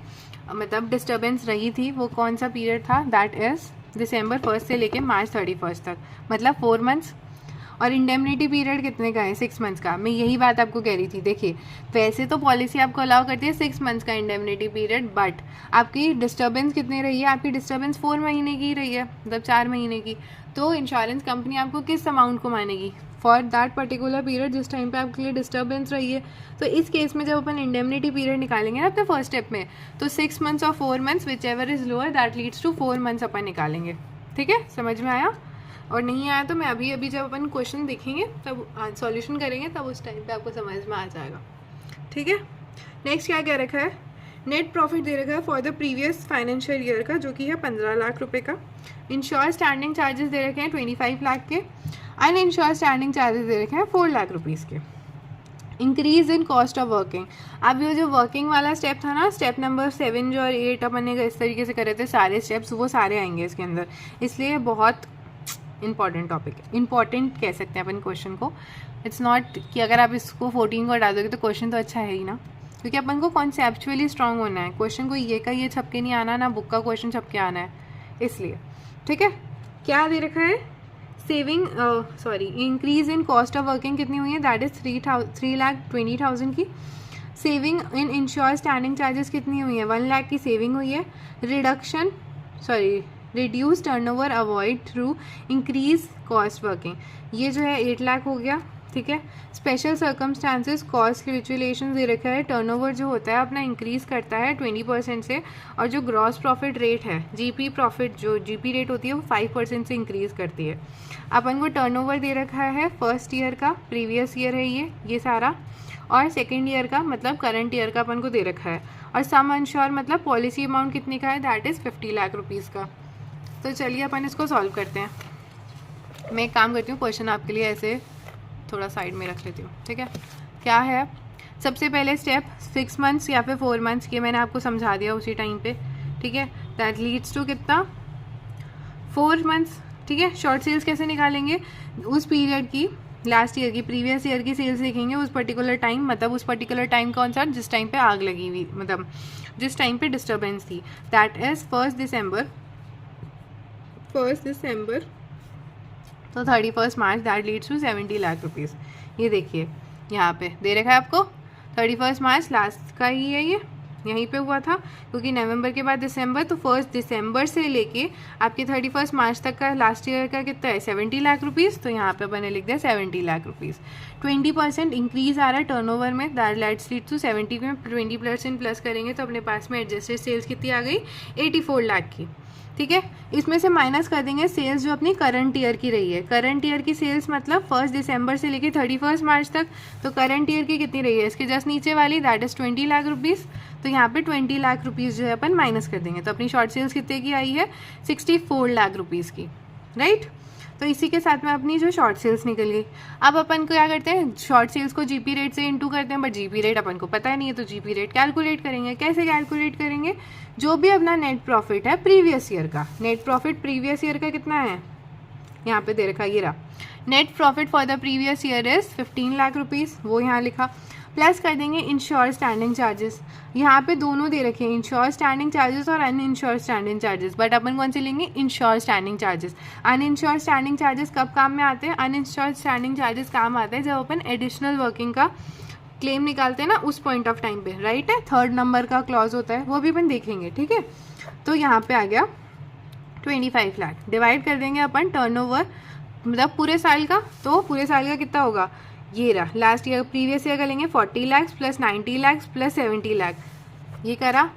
मतलब डिस्टर्बेंस रही थी वो कौन सा पीरियड था, दैट इज़ December 1st से लेके March 31st तक, मतलब 4 मंथ्स। और इंडेमनिटी पीरियड कितने का है, 6 मंथ्स का। मैं यही बात आपको कह रही थी। देखिए वैसे तो पॉलिसी आपको अलाउ करती है 6 मंथ्स का इंडेमनिटी पीरियड, बट आपकी डिस्टर्बेंस कितनी रही है, आपकी डिस्टर्बेंस 4 महीने की रही है, मतलब 4 महीने की। तो इंश्योरेंस कंपनी आपको किस अमाउंट को मानेगी, फॉर दैट पर्टिकुलर पीरियड जिस टाइम पे आपके लिए डिस्टर्बेंस रही है। तो इस केस में जब अपन इंडेमनिटी पीरियड निकालेंगे ना अपने फर्स्ट स्टेप में, तो 6 मंथ्स और 4 months whichever is lower that leads to 4 months अपन निकालेंगे, ठीक है। समझ में आया, और नहीं आया तो मैं अभी जब अपन क्वेश्चन देखेंगे तब सॉल्यूशन करेंगे तब उस टाइम पे आपको समझ में आ जाएगा, ठीक है। नेक्स्ट क्या कह रखा है, नेट प्रॉफिट दे रखा है for the previous financial year का, जो कि है 15 लाख रुपए का। इंश्योर स्टैंडिंग चार्जेस दे रखे हैं 25 लाख के, अन इंश्योर स्टैंडिंग चार्जेस दे रखे हैं 4 लाख रुपीज़ के। Increase in cost of working, अब ये जो वर्किंग वाला स्टेप था ना, स्टेप नंबर 7 जो और 8 अपन ने इस तरीके से करे थे सारे स्टेप्स, वो सारे आएंगे इसके अंदर, इसलिए बहुत इंपॉर्टेंट टॉपिक है, इंपॉर्टेंट कह सकते हैं अपन क्वेश्चन को। इट्स नॉट कि अगर आप इसको 14 को हटा दोगे तो क्वेश्चन तो अच्छा है ही ना, क्योंकि अपन को कॉन्सेप्चुअली स्ट्रांग होना है। क्वेश्चन को ये का ये छपके नहीं आना ना, बुक का क्वेश्चन छपके आना है, इसलिए, ठीक है। क्या दे रखा है, saving increase in cost of working कितनी हुई है, दैट इज 3,20,000 की। Saving in ensure standing charges कितनी हुई है, 1 लाख की सेविंग हुई है। Reduce turnover avoid through increase cost working, ये जो है 8 लाख हो गया, ठीक है। स्पेशल सर्कमस्टांसेस कॉस्ट कैलकुलेशन दे रखा है, टर्नओवर जो होता है अपना इंक्रीज करता है 20% से, और जो ग्रॉस प्रॉफिट रेट है, जीपी प्रॉफिट जो जीपी रेट होती है वो 5% से इंक्रीज करती है। अपन को टर्नओवर दे रखा है फर्स्ट ईयर का, प्रीवियस ईयर है ये सारा, और सेकेंड ईयर का मतलब करंट ईयर का अपन को दे रखा है, और सम इंश्योर मतलब पॉलिसी अमाउंट कितने का है, दैट इज़ 50 लाख रुपीज़ का। तो चलिए अपन इसको सॉल्व करते हैं। मैं एक काम करती हूँ, क्वेश्चन आपके लिए ऐसे थोड़ा साइड में रख लेती हूँ, ठीक है। क्या है, सबसे पहले स्टेप 6 मंथ्स या फिर 4 मंथ्स, ये मैंने आपको समझा दिया उसी टाइम पे, ठीक है। दैट लीड्स टू कितना, 4 मंथ्स, ठीक है। शॉर्ट सेल्स कैसे निकालेंगे, उस पीरियड की, लास्ट ईयर की, प्रीवियस ईयर की सेल्स देखेंगे उस पर्टिकुलर टाइम, मतलब उस पर्टिकुलर टाइम कौन सा, जिस टाइम पे आग लगी हुई, मतलब जिस टाइम पे डिस्टर्बेंस थी, दैट इज 1 दिसंबर तो 31 मार्च, that leads to 70 lakh rupees. ये देखिए यहाँ पे दे रखा है आपको 31 मार्च लास्ट का ही है, ये यहीं पे हुआ था, क्योंकि नवंबर के बाद दिसंबर, तो 1 दिसंबर से लेके आपके 31 मार्च तक का लास्ट ईयर का कितना है, 70 लाख रुपीज़। तो यहाँ पे मैंने लिख दिया 70 लाख रुपीज़। 20% इंक्रीज आ रहा है टर्नओवर में, दैट लीड्स टू 70 में 20% प्लस करेंगे तो अपने पास में एडजस्टेड सेल्स कितनी आ गई, 84 लाख की, ठीक है। इसमें से माइनस कर देंगे सेल्स जो अपनी करंट ईयर की रही है। करंट ईयर की सेल्स मतलब 1 दिसंबर से लेके 31 मार्च तक, तो करंट ईयर की कितनी रही है, इसके जस्ट नीचे वाली, दैट इज 20 लाख रुपीज़। तो यहाँ पे 20 लाख रुपीज़ जो है अपन माइनस कर देंगे, तो अपनी शॉर्ट सेल्स कितने की आई है, 64 लाख रुपीज़ की, राइट। तो इसी के साथ में अपनी जो शॉर्ट सेल्स निकल गई। अब अपन को क्या करते हैं, शॉर्ट सेल्स को जीपी रेट से इंटू करते हैं, बट जीपी रेट अपन को पता नहीं है, तो जीपी रेट कैलकुलेट करेंगे। कैसे कैलकुलेट करेंगे, जो भी अपना नेट प्रॉफिट है प्रीवियस ईयर का, नेट प्रॉफिट प्रीवियस ईयर का कितना है, यहाँ पे दे रखा, ये रहा, net profit for the previous year is 15 lakh rupees, वो यहाँ लिखा, प्लस कर देंगे इंश्योर स्टैंडिंग चार्जेस। यहाँ पे दोनों दे रखे हैं, इंश्योर स्टैंडिंग चार्जेस और अनइंश्योर स्टैंडिंग चार्जेस, बट अपन कौन से लेंगे, insure standing charges. Uninsure standing charges कब काम में आते हैं, अनइंश्योर स्टैंडिंग चार्जेस काम आते हैं जब अपन एडिशनल वर्किंग का क्लेम निकालते हैं ना, उस पॉइंट ऑफ टाइम पे, राइट है। 3rd नंबर का क्लॉज होता है, वो भी अपन देखेंगे, ठीक है। तो यहाँ पे आ गया 25 लाख, डिवाइड कर देंगे अपन टर्नओवर मतलब पूरे साल का, तो पूरे साल का कितना होगा, ये रहा, लास्ट ईयर प्रीवियस ईयर का लेंगे 40 लाख प्लस 90 लाख प्लस 70 लाख, ये करा,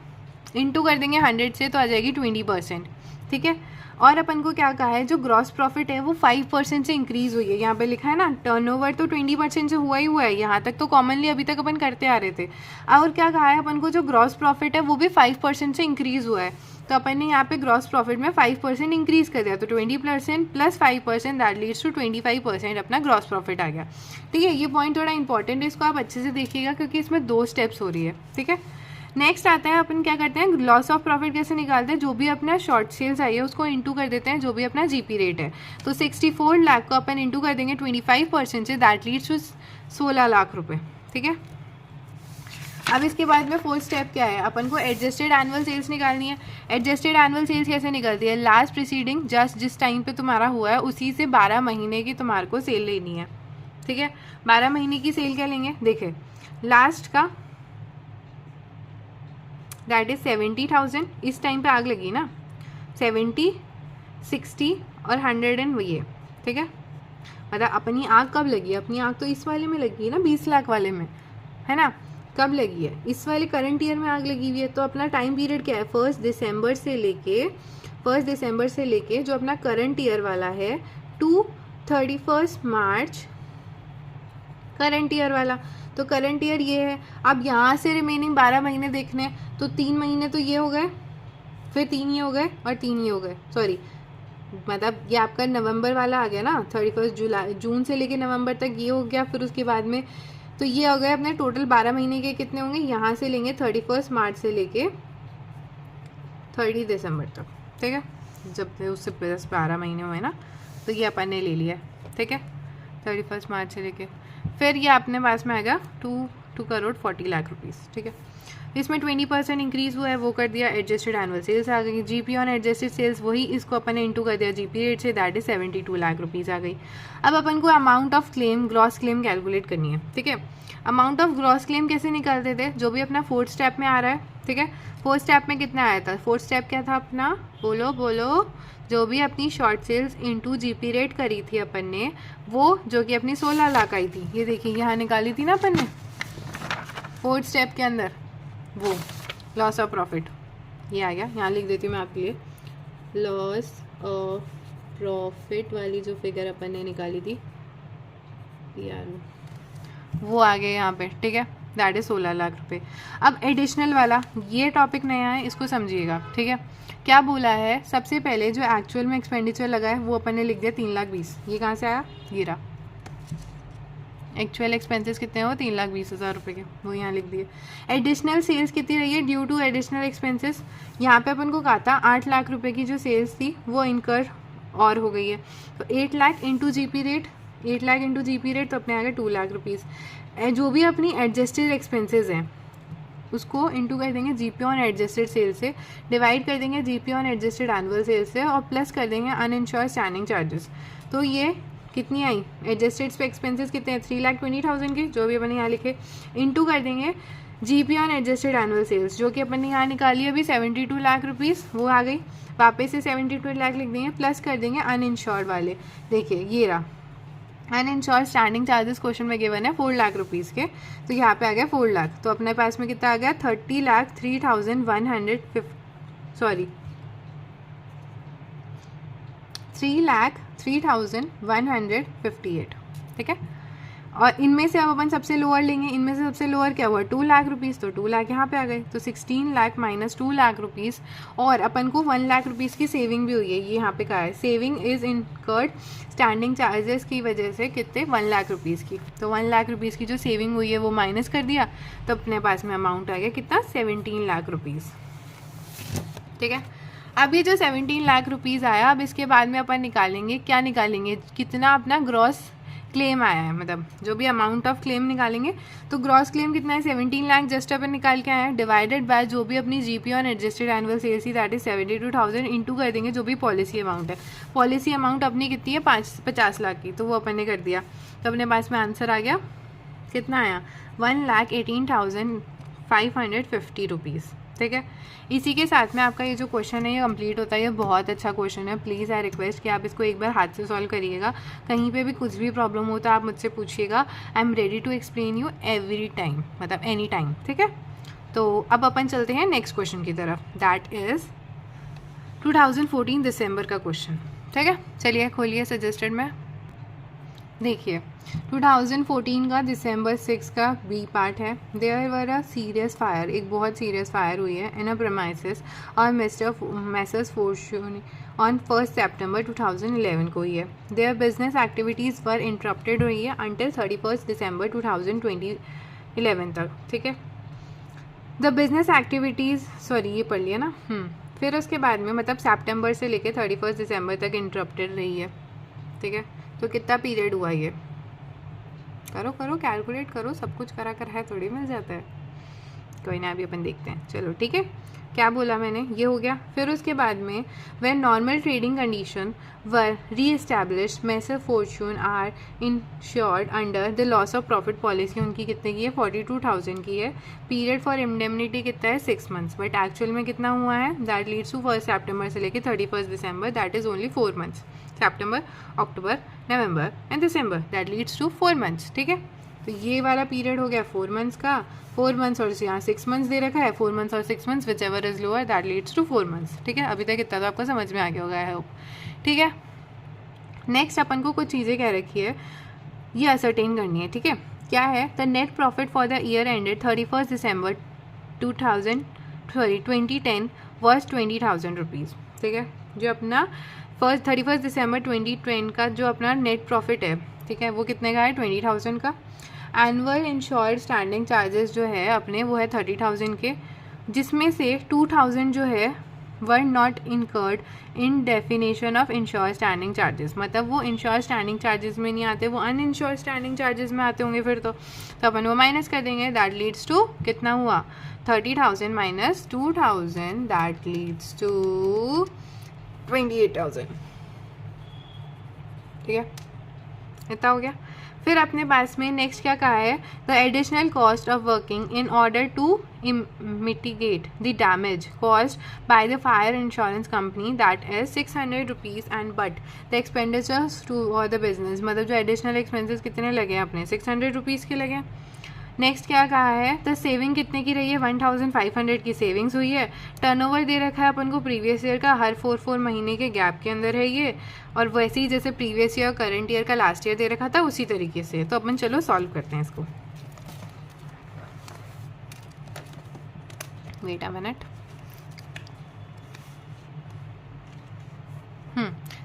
इंटू कर देंगे 100 से, तो आ जाएगी 20%, ठीक है। और अपन को क्या कहा है, जो ग्रॉस प्रॉफिट है वो 5% से इंक्रीज हुई है, यहाँ पे लिखा है ना, टर्नओवर तो 20% से हुआ है, यहाँ तक तो कॉमनली अभी तक अपन करते आ रहे थे। और क्या कहा है अपन को, जो ग्रॉस प्रॉफिट है वो भी 5% से इंक्रीज हुआ है, तो अपन ने यहाँ पे ग्रॉस प्रॉफिट में 5% इंक्रीज कर दिया, तो 20% प्लस 5% दैट लीड्स टू 25% अपना ग्रॉस प्रॉफिट आ गया, ठीक है। ये पॉइंट थोड़ा इंपॉर्टेंट है, इसको आप अच्छे से देखिएगा क्योंकि इसमें 2 स्टेप्स हो रही है, ठीक है। नेक्स्ट आता है, अपन क्या करते हैं, लॉस ऑफ प्रॉफिट कैसे निकालते हैं, जो भी अपना शॉर्ट सेल्स आई है उसको इंटू कर देते हैं जो भी अपना जीपी रेट है, तो 64 लाख को अपन इंटू कर देंगे 25% से, दैट लीड्स टू 16 लाख रुपए, ठीक है। अब इसके बाद में 4th स्टेप क्या है, अपन को एडजस्टेड एनुअल सेल्स निकालनी है। एडजस्टेड एनुअल सेल्स कैसे निकलती है, लास्ट प्रीसीडिंग जस्ट जिस टाइम पे तुम्हारा हुआ है उसी से 12 महीने की तुम्हारे को सेल लेनी है, ठीक है। 12 महीने की सेल क्या लेंगे, देखे लास्ट का दैट इज 70,000, इस टाइम पे आग लगी ना, 70, 60 और 100 एंड ये, ठीक है। मतलब अपनी आग कब लगी, अपनी आग तो इस वाले में लगी है ना, 20 लाख वाले में, है ना, कब लगी है, इस वाले करंट ईयर में आग लगी हुई है। तो अपना टाइम पीरियड क्या है, 1 दिसंबर से लेके जो अपना करंट ईयर वाला है टू 31 मार्च करंट ईयर वाला, तो करंट ईयर ये है। अब यहाँ से रिमेनिंग 12 महीने देखने, तो 3 महीने तो ये हो गए, फिर 3 ये हो गए और 3 ये हो गए, सॉरी मतलब ये आपका नवंबर वाला आ गया ना, 31 जून से लेके नवंबर तक ये हो गया, फिर उसके बाद में तो ये हो गए अपने टोटल 12 महीने के कितने होंगे, यहाँ से लेंगे 31 मार्च से लेके 30 दिसंबर तक, ठीक है। जब उससे प्लस 12 महीने हुए ना, तो ये अपन ने ले लिया, ठीक है, 31 मार्च से लेके, फिर ये अपने पास में आएगा 2,40,00,000 रुपीज़, ठीक है। इसमें 20% इंक्रीज़ हुआ है, वो कर दिया, एडजस्टेड एनुअल सेल्स आ गई, जीपी ऑन एडजस्टेड सेल्स वही इसको अपन ने इंटू कर दिया जीपी रेट से, दैट इज 72 लाख रुपीज़ आ गई। अब अपन को amount of claim, gross claim calculate करनी है, ठीक है। अमाउंट ऑफ ग्रॉस क्लेम कैसे निकालते थे, जो भी अपना फोर्थ स्टेप में आ रहा है, ठीक है। फोर्थ स्टेप में कितना आया था, फोर्थ स्टेप क्या था अपना, बोलो बोलो, जो भी अपनी short sales into GP rate करी थी अपन ने, वो जो कि अपनी 16 लाख आई थी, ये देखिए यहाँ निकाली थी ना अपन ने फोर्थ स्टेप के अंदर, वो लॉस ऑफ प्रॉफिट ये आ गया। यहाँ लिख देती हूँ मैं आपके लिए, लॉस ऑफ प्रॉफिट वाली जो फिगर अपन ने निकाली थी यार, वो आ गया यहाँ पे, ठीक है, दैट इज 16 लाख रुपए। अब एडिशनल वाला ये टॉपिक नया है, इसको समझिएगा, ठीक है। क्या बोला है, सबसे पहले जो एक्चुअल में एक्सपेंडिचर लगा है वो अपन ने लिख दिया 3,20,000, ये कहाँ से आया, ये रहा, एक्चुअल एक्सपेंसेस कितने हो 3,20,000 रुपये के, वो यहाँ लिख दिए। एडिशनल सेल्स कितनी रही है ड्यू टू एडिशनल एक्सपेंसेस, यहाँ पे अपन को कहा था 8 लाख रुपए की जो सेल्स थी वो इनकर और हो गई है, तो 8 lakh into GP rate, 8 lakh into GP rate तो अपने आ गए 2 लाख रुपीज़। जो भी अपनी एडजस्टेड एक्सपेंसेस हैं उसको इंटू कर देंगे जीपी ऑन एडजस्टेड सेल से, डिवाइड कर देंगे GP on adjusted annual sale से, और प्लस कर देंगे अनइंश्योर्ड स्टैंडिंग चार्जेस। तो ये कितनी आई, एडजस्टेड पे एक्सपेंसेस कितने हैं 3,20,000 के, जो भी अपन यहाँ लिखे, इंटू कर देंगे GP on adjusted annual sales, जो कि अपन ने यहाँ निकाली अभी 72 लाख रुपीज़, वो आ गई, वापस से 72 लाख लिख देंगे, प्लस कर देंगे अनइंश्योर्ड वाले, देखिए ये रहा अनइंश्योर्ड स्टैंडिंग चार्जेस क्वेश्चन में गिवन है 4 लाख रुपीज़ के, तो यहाँ पे आ गया 4 लाख, तो अपने पास में कितना आ गया 3,03,158, ठीक है। और इनमें से अब अपन सबसे लोअर लेंगे, इनमें से सबसे लोअर क्या हुआ 2 लाख रुपीज़, तो 2 लाख यहाँ पे आ गए, तो 16 लाख माइनस 2 लाख रुपीज़, और अपन को 1 लाख रुपीज़ की सेविंग भी हुई है, ये यहाँ पे कहा है saving is incurred standing charges की वजह से कितने 1 लाख रुपीज़ की, तो 1 लाख रुपीज़ की जो सेविंग हुई है वो माइनस कर दिया, तो अपने पास में अमाउंट आ गया कितना 17 लाख रुपीज़, ठीक है। अब ये जो 17 लाख रुपीज़ आया, अब इसके बाद में अपन निकालेंगे, क्या निकालेंगे, कितना अपना ग्रॉस क्लेम आया है, मतलब जो भी अमाउंट ऑफ क्लेम निकालेंगे, तो ग्रॉस क्लेम कितना है 17 लाख जस्ट अपन निकाल के आए हैं, डिवाइडेड बाय जो भी अपनी GP on adjusted annual sales थी दैट इज 72,000, इंटू कर देंगे जो भी पॉलिसी अमाउंट है, पॉलिसी अमाउंट अपनी कितनी है 50 लाख की, तो वो अपन ने कर दिया, तो अपने पास में आंसर आ गया कितना आया 1,18,550 रुपीज़, ठीक है। इसी के साथ में आपका ये जो क्वेश्चन है ये कंप्लीट होता है, ये बहुत अच्छा क्वेश्चन है, प्लीज़ आई रिक्वेस्ट कि आप इसको एक बार हाथ से सॉल्व करिएगा, कहीं पे भी कुछ भी प्रॉब्लम हो तो आप मुझसे पूछिएगा, I am ready to explain you every time, मतलब एनी टाइम, ठीक है। तो अब अपन चलते हैं नेक्स्ट क्वेश्चन की तरफ, दैट इज़ 2014 दिसंबर का क्वेश्चन, ठीक है। चलिए खोलिए सजेस्टेड में, देखिए 2014 का दिसंबर 6 का बी पार्ट है, there were a serious fire, एक बहुत सीरियस फायर हुई है इन अ प्रेमाइसेस और मैसर्स फॉर्च्यून ऑन 1 सितंबर 2011 को हुई है, their business activities were interrupted रही है अंटिल 31 दिसंबर 2011 तक, ठीक है। द बिजनेस एक्टिविटीज़, सॉरी ये पढ़ लिया ना, फिर उसके बाद में मतलब सितंबर से लेकर 31 दिसंबर तक इंटरप्टेड रही है, ठीक है। तो कितना पीरियड हुआ ये, करो करो कैलकुलेट करो, सब कुछ करा कर है थोड़ी मिल जाता है, कोई ना अभी अपन देखते हैं, चलो ठीक है। क्या बोला मैंने, ये हो गया। फिर उसके बाद में when normal trading condition were reestablish messrs fortune are insured under the loss of profit policy, उनकी कितने की है 42,000 की है, पीरियड फॉर इंडेमनिटी कितना है 6 मंथ्स, बट एक्चुअल में कितना हुआ है दैट लीड्स टू 1 सितंबर से लेकर 31 दिसंबर, दैट इज ओनली 4 मंथ्स, सितंबर अक्टूबर नवंबर एंड दिसंबर, दैट लीड्स टू 4 मंथ्स, ठीक है। तो ये वाला पीरियड हो गया 4 मंथ्स का, 4 मंथ्स और यहाँ 6 मंथ्स दे रखा है, 4 मंथ्स और 6 months whichever is lower that leads to 4 months, ठीक है। अभी तक इतना तो आपको समझ में आ गया होगा आई होप, ठीक है। नेक्स्ट अपन को कुछ चीज़ें कह रखी है, ये असरटेन करनी है, ठीक है। क्या है, the net profit for the year ended 31 December 2010 was 20,000 rupees, ठीक है। जो अपना 31 दिसंबर 2010 का जो अपना नेट प्रॉफिट है, ठीक है, वो कितने का है 20,000 का। एनुअल इंश्योर्ड स्टैंडिंग चार्जेस जो है अपने वो है 30,000 के, जिसमें से 2,000 जो है were not incurred in definition of ensure standing charges, मतलब वो इंश्योर स्टैंडिंग चार्जेस में नहीं आते, वो अनइंश्योर स्टैंडिंग चार्जेस में आते होंगे फिर तो अपन वो माइनस कर देंगे. दैट लीड्स टू कितना हुआ 30,000 माइनस 2,000, दैट लीड्स टू 28,000. ठीक है, इतना हो गया. फिर अपने पास में नेक्स्ट क्या कहा है, the additional cost of working in order to mitigate the damage caused by the fire insurance company that is 600 rupees and but the expenditures to और द बिजनेस, मतलब जो एडिशनल एक्सपेंसेस कितने लगे हैं अपने 600 रुपीज़ के लगे. नेक्स्ट क्या कहा है, द सेविंग कितने की रही है 1,500 की सेविंग्स हुई है. टर्नओवर दे रखा है अपन को प्रीवियस ईयर का, हर 4 महीने के गैप के अंदर है ये, और वैसे ही जैसे प्रीवियस ईयर करंट ईयर का लास्ट ईयर दे रखा था उसी तरीके से. तो अपन चलो सॉल्व करते हैं इसको. Wait a minute.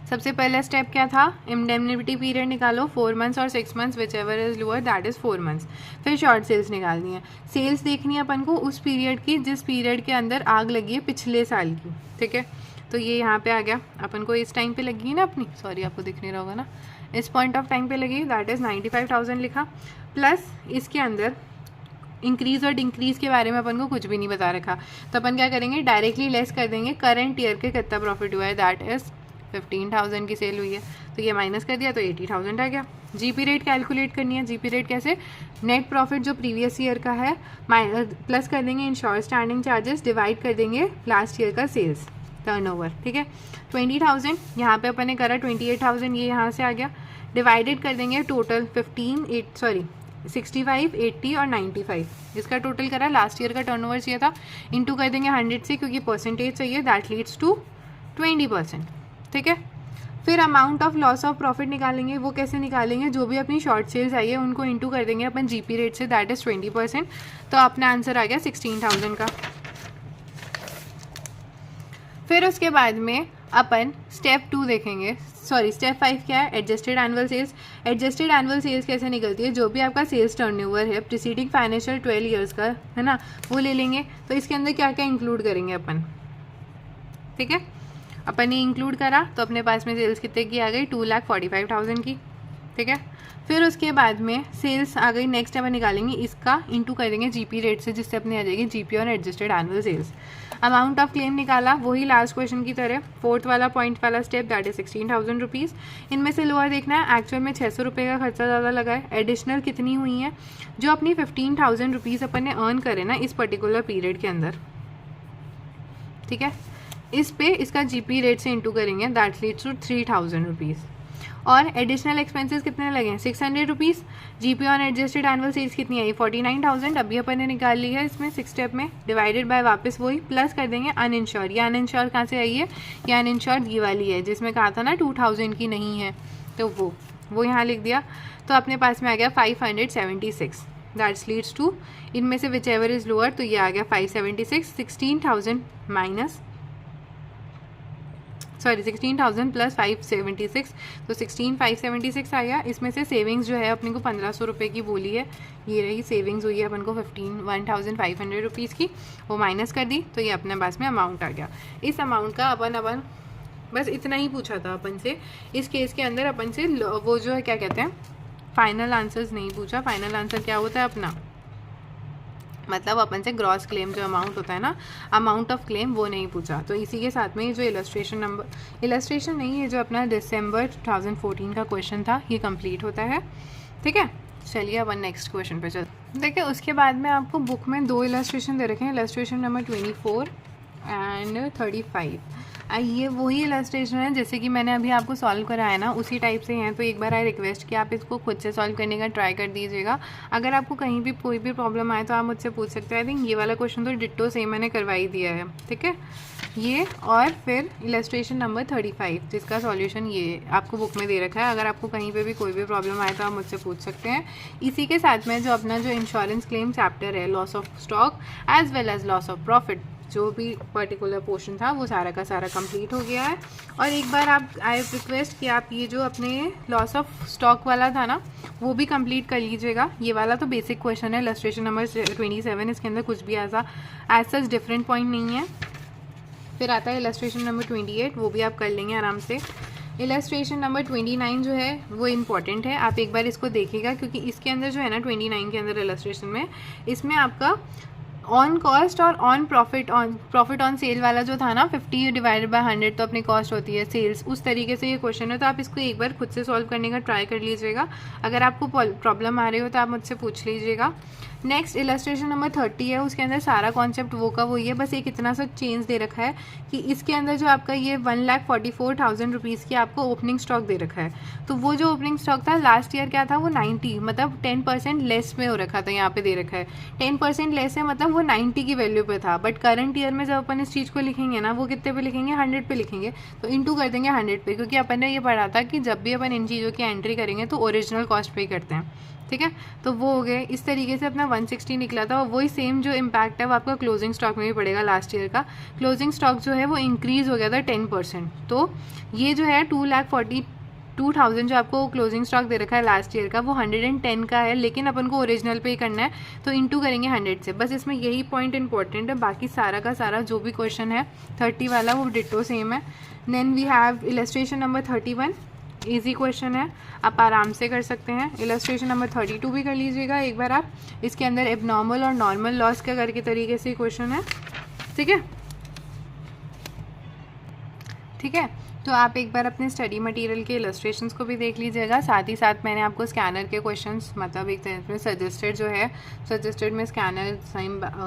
सबसे पहला स्टेप क्या था, इंडेमनिटी पीरियड निकालो 4 मंथ्स और 6 months whichever is lower that is 4 months. फिर शॉर्ट सेल्स निकालनी है. सेल्स देखनी है अपन को उस पीरियड की जिस पीरियड के अंदर आग लगी है पिछले साल की. ठीक है, तो ये यहाँ पे आ गया. अपन को इस टाइम पे लगी है ना अपनी, सॉरी आपको दिख नहीं रहा होगा ना, इस पॉइंट ऑफ टाइम पे लगी, दैट इज़ 95,000 लिखा. प्लस इसके अंदर इंक्रीज और डिक्रीज के बारे में अपन को कुछ भी नहीं बता रखा, तो अपन क्या करेंगे डायरेक्टली लेस कर देंगे करंट ईयर के कितना प्रॉफिट हुआ है, दैट इज़ 15,000 की सेल हुई है, तो ये माइनस कर दिया तो 80,000 आ गया. जीपी रेट कैलकुलेट करनी है. जीपी रेट कैसे, नेट प्रॉफिट जो प्रीवियस ईयर का है प्लस कर देंगे इंश्योर स्टैंडिंग चार्जेस, डिवाइड कर देंगे लास्ट ईयर का सेल्स टर्नओवर. ठीक है, 20,000 यहाँ पे अपन ने करा, 28,000 ये यहाँ से आ गया, डिवाइडेड कर देंगे टोटल 65, 80 और 95, इसका टोटल करा, लास्ट ईयर का टर्नओवर चाहिए था, इंटू कर देंगे 100 से क्योंकि परसेंटेज चाहिए, दैट लीड्स टू 20%. ठीक है, फिर amount of loss of profit निकालेंगे. वो कैसे निकालेंगे, जो भी अपनी शॉर्ट सेल्स आई है उनको इंटू कर देंगे अपन जीपी रेट से, दैट इज़ 20%. तो अपना आंसर आ गया 16,000 का. फिर उसके बाद में अपन स्टेप 2 देखेंगे, सॉरी स्टेप 5 क्या है, adjusted annual sales. Adjusted annual sales कैसे निकलती है, जो भी आपका सेल्स टर्नओवर है प्रीसीडिंग फाइनेंशियल 12 ईयर्स का है ना, वो ले लेंगे. तो इसके अंदर क्या क्या इंक्लूड करेंगे अपन. ठीक है, अपन ने इंक्लूड करा तो अपने पास में सेल्स कितने की आ गई 2,45,000 की. ठीक है, फिर उसके बाद में सेल्स आ गई. नेक्स्ट अपन निकालेंगे इसका इंटू कर देंगे जीपी रेट से, जिससे अपने आ जाएगी जीपी और adjusted annual sales. Amount of claim निकाला, वही लास्ट क्वेश्चन की तरह, 4th वाला पॉइंट वाला स्टेप, दैट इज 16,000 रुपीज़. इनमें से लोअर देखना है, एक्चुअल में 600 रुपये का खर्चा ज़्यादा लगा है. एडिशनल कितनी हुई है, जो अपनी 15,000 रुपीज़ अपन ने अर्न करे ना इस पर्टिकुलर पीरियड के अंदर. ठीक है, इस पे इसका जीपी रेट से इंटू करेंगे, दैट लीड्स टू 3,000 रुपीज़. और एडिशनल एक्सपेंसेस कितने लगे हैं 600 rupees. GP on adjusted annual sales कितनी आई 49,000, अभी अपन ने निकाल ली है इसमें 6 स्टेप में, डिवाइडेड बाय वापस वही प्लस कर देंगे अनइंश्योर. ये अनइंश्योर कहाँ से आई है, ये अनइंश्योर ये वाली है जिसमें कहा था ना 2,000 की नहीं है, तो वो यहाँ लिख दिया. तो अपने पास में आ गया 576, दैट्स लीड्स टू, इनमें से विच एवर इज़ लोअर, तो ये आ गया 576. 16,000 माइनस 16,000 प्लस 576, तो 16,576 आया. इसमें से सेविंग्स जो है अपने को 1,500 रुपये की बोली है, ये रही सेविंग्स हुई है अपन को 1,500 रुपीज़ की, वो माइनस कर दी, तो ये अपने पास में अमाउंट आ गया. इस अमाउंट का अपन बस इतना ही पूछा था अपन से इस केस के अंदर. अपन से वो जो है क्या कहते हैं फाइनल आंसर्स नहीं पूछा. फाइनल आंसर क्या होता है अपना, मतलब अपन से ग्रॉस क्लेम जो अमाउंट होता है ना, अमाउंट ऑफ क्लेम, वो नहीं पूछा. तो इसी के साथ में ये जो इलस्ट्रेशन नहीं, ये जो अपना दिसंबर 2014 का क्वेश्चन था ये कंप्लीट होता है. ठीक है, चलिए अपन नेक्स्ट क्वेश्चन पे चलते. देखिए उसके बाद में आपको बुक में 2 इलस्ट्रेशन दे रखे हैं, इलस्ट्रेशन नंबर 24 एंड 35. ये वही इलस्ट्रेशन है जैसे कि मैंने अभी आपको सॉल्व कराया ना, उसी टाइप से हैं. तो एक बार आई रिक्वेस्ट कि आप इसको खुद से सॉल्व करने का ट्राई कर दीजिएगा. अगर आपको कहीं भी कोई भी प्रॉब्लम आए तो आप मुझसे पूछ सकते हैं. आई थिंक ये वाला क्वेश्चन तो डिट्टो सेम मैंने करवाई दिया है. ठीक है, ये और फिर इलस्ट्रेशन नंबर 35 जिसका सॉल्यूशन ये आपको बुक में दे रखा है. अगर आपको कहीं पे भी कोई भी प्रॉब्लम आए तो आप मुझसे पूछ सकते हैं. इसी के साथ में जो अपना जो इंश्योरेंस क्लेम चैप्टर है, loss of stock as well as loss of profit, जो भी पर्टिकुलर पोर्शन था वो सारा का सारा कंप्लीट हो गया है. और एक बार आप आई रिक्वेस्ट कि आप ये जो अपने लॉस ऑफ स्टॉक वाला था ना वो भी कंप्लीट कर लीजिएगा. ये वाला तो बेसिक क्वेश्चन है, इलस्ट्रेशन नंबर 27, इसके अंदर कुछ भी ऐसा एज सच डिफरेंट पॉइंट नहीं है. फिर आता है इलस्ट्रेशन नंबर 28, वो भी आप कर लेंगे आराम से। इलस्ट्रेशन नंबर 29 जो है वो इम्पॉर्टेंट है, आप एक बार इसको देखिएगा, क्योंकि इसके अंदर जो है ना 29 के अंदर इलस्ट्रेशन में, इसमें आपका ऑन कॉस्ट और ऑन प्रॉफिट ऑन सेल वाला जो था ना 50 डिवाइडेड बाय 100 तो अपनी कॉस्ट होती है सेल्स, उस तरीके से ये क्वेश्चन है। तो आप इसको एक बार खुद से सॉल्व करने का ट्राई कर लीजिएगा। अगर आपको प्रॉब्लम आ रही हो तो आप मुझसे पूछ लीजिएगा। नेक्स्ट इलस्ट्रेशन नंबर 30 है, उसके अंदर सारा कॉन्सेप्ट वो का वही है, बस एक इतना सा चेंज दे रखा है कि इसके अंदर जो आपका ये 1,44,000 रुपीज़ की आपको ओपनिंग स्टॉक दे रखा है। तो वो जो ओपनिंग स्टॉक था लास्ट ईयर क्या था, वो 90 मतलब 10% लेस में हो रखा था, यहाँ पे दे रखा है 10% लेस है, मतलब वो 90 की वैल्यू पे था। बट करंट ईयर में जब अपन इस चीज़ को लिखेंगे ना, वो कितने पे लिखेंगे, 100 पे लिखेंगे। तो इंटू कर देंगे 100 पे, क्योंकि अपन ने ये पढ़ा था कि जब भी अपन इन चीज़ों की एंट्री करेंगे तो ओरिजिनल कॉस्ट पे करते हैं, ठीक है। तो वो हो गए, इस तरीके से अपना 160 निकला था। और वही सेम जो इम्पैक्ट है वो आपका क्लोजिंग स्टॉक में भी पड़ेगा। लास्ट ईयर का क्लोजिंग स्टॉक जो है वो इंक्रीज़ हो गया था 10%। तो ये जो है 2,42,000 जो आपको क्लोजिंग स्टॉक दे रखा है लास्ट ईयर का, वो 110 का है, लेकिन अपन को ओरिजिनल पे ही करना है, तो इंटू करेंगे 100 से। बस इसमें यही पॉइंट इंपॉर्टेंट है, बाकी सारा का सारा जो भी क्वेश्चन है 30 वाला वो डिट्टो सेम है। Then we have illustration number 31, easy question है, आप आराम से कर सकते हैं। इलस्ट्रेशन नंबर 32 भी कर लीजिएगा एक बार आप, इसके अंदर एबनॉर्मल और नॉर्मल लॉस का करके तरीके से क्वेश्चन है, ठीक है, ठीक है। तो आप एक बार अपने स्टडी मटेरियल के इलस्ट्रेशंस को भी देख लीजिएगा। साथ ही साथ मैंने आपको स्कैनर के क्वेश्चंस, मतलब एक तरह में सजेस्टेड जो है, सजेस्टेड में स्कैनर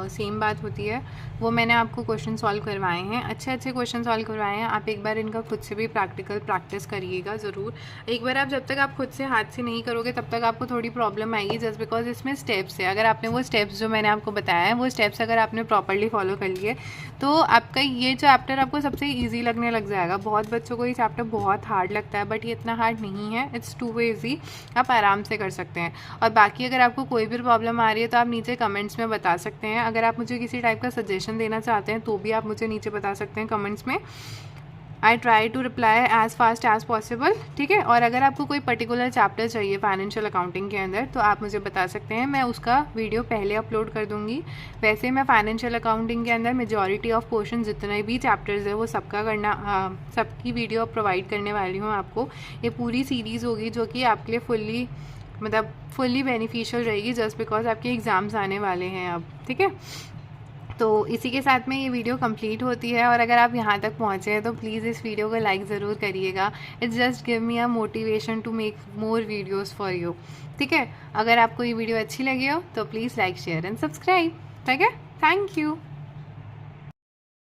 सेम बात होती है, वो मैंने आपको क्वेश्चन सॉल्व करवाए हैं, अच्छे अच्छे क्वेश्चन सॉल्व करवाए हैं। आप एक बार इनका खुद से भी प्रैक्टिस करिएगा ज़रूर। एक बार आप जब तक आप खुद से हाथ से नहीं करोगे तब तक आपको थोड़ी प्रॉब्लम आएगी, जस्ट बिकॉज इसमें स्टेप्स है। अगर आपने वो स्टेप्स जो मैंने आपको बताया है, वो स्टेप्स अगर आपने प्रॉपरली फॉलो कर लिए तो आपका ये चैप्टर आपको सबसे ईजी लगने लग जाएगा। बहुत बच्चों को ये चैप्टर बहुत हार्ड लगता है, बट ये इतना हार्ड नहीं है, इट्स टू वे ईजी, आप आराम से कर सकते हैं। और बाकी अगर आपको कोई भी प्रॉब्लम आ रही है तो आप नीचे कमेंट्स में बता सकते हैं। अगर आप मुझे किसी टाइप का सजेशन देना चाहते हैं तो भी आप मुझे नीचे बता सकते हैं कमेंट्स में। I try to reply as fast as possible, ठीक है। और अगर आपको कोई पर्टिकुलर चैप्टर चाहिए फाइनेंशियल अकाउंटिंग के अंदर तो आप मुझे बता सकते हैं, मैं उसका वीडियो पहले अपलोड कर दूंगी। वैसे मैं फाइनेंशियल अकाउंटिंग के अंदर मेजॉरिटी ऑफ पोर्शन जितने भी चैप्टर्स है वो सबकी वीडियो प्रोवाइड करने वाली हूँ आपको। ये पूरी सीरीज़ होगी जो कि आपके लिए फुल्ली बेनिफिशियल रहेगी, जस्ट बिकॉज आपके एग्ज़ाम्स आने वाले हैं अब, ठीक है। तो इसी के साथ में ये वीडियो कंप्लीट होती है। और अगर आप यहाँ तक पहुँचे हैं तो प्लीज़ इस वीडियो को लाइक ज़रूर करिएगा। It's just give me a motivation to make more videos for you, ठीक है। अगर आपको ये वीडियो अच्छी लगी हो तो please like share and subscribe, ठीक है। Thank you.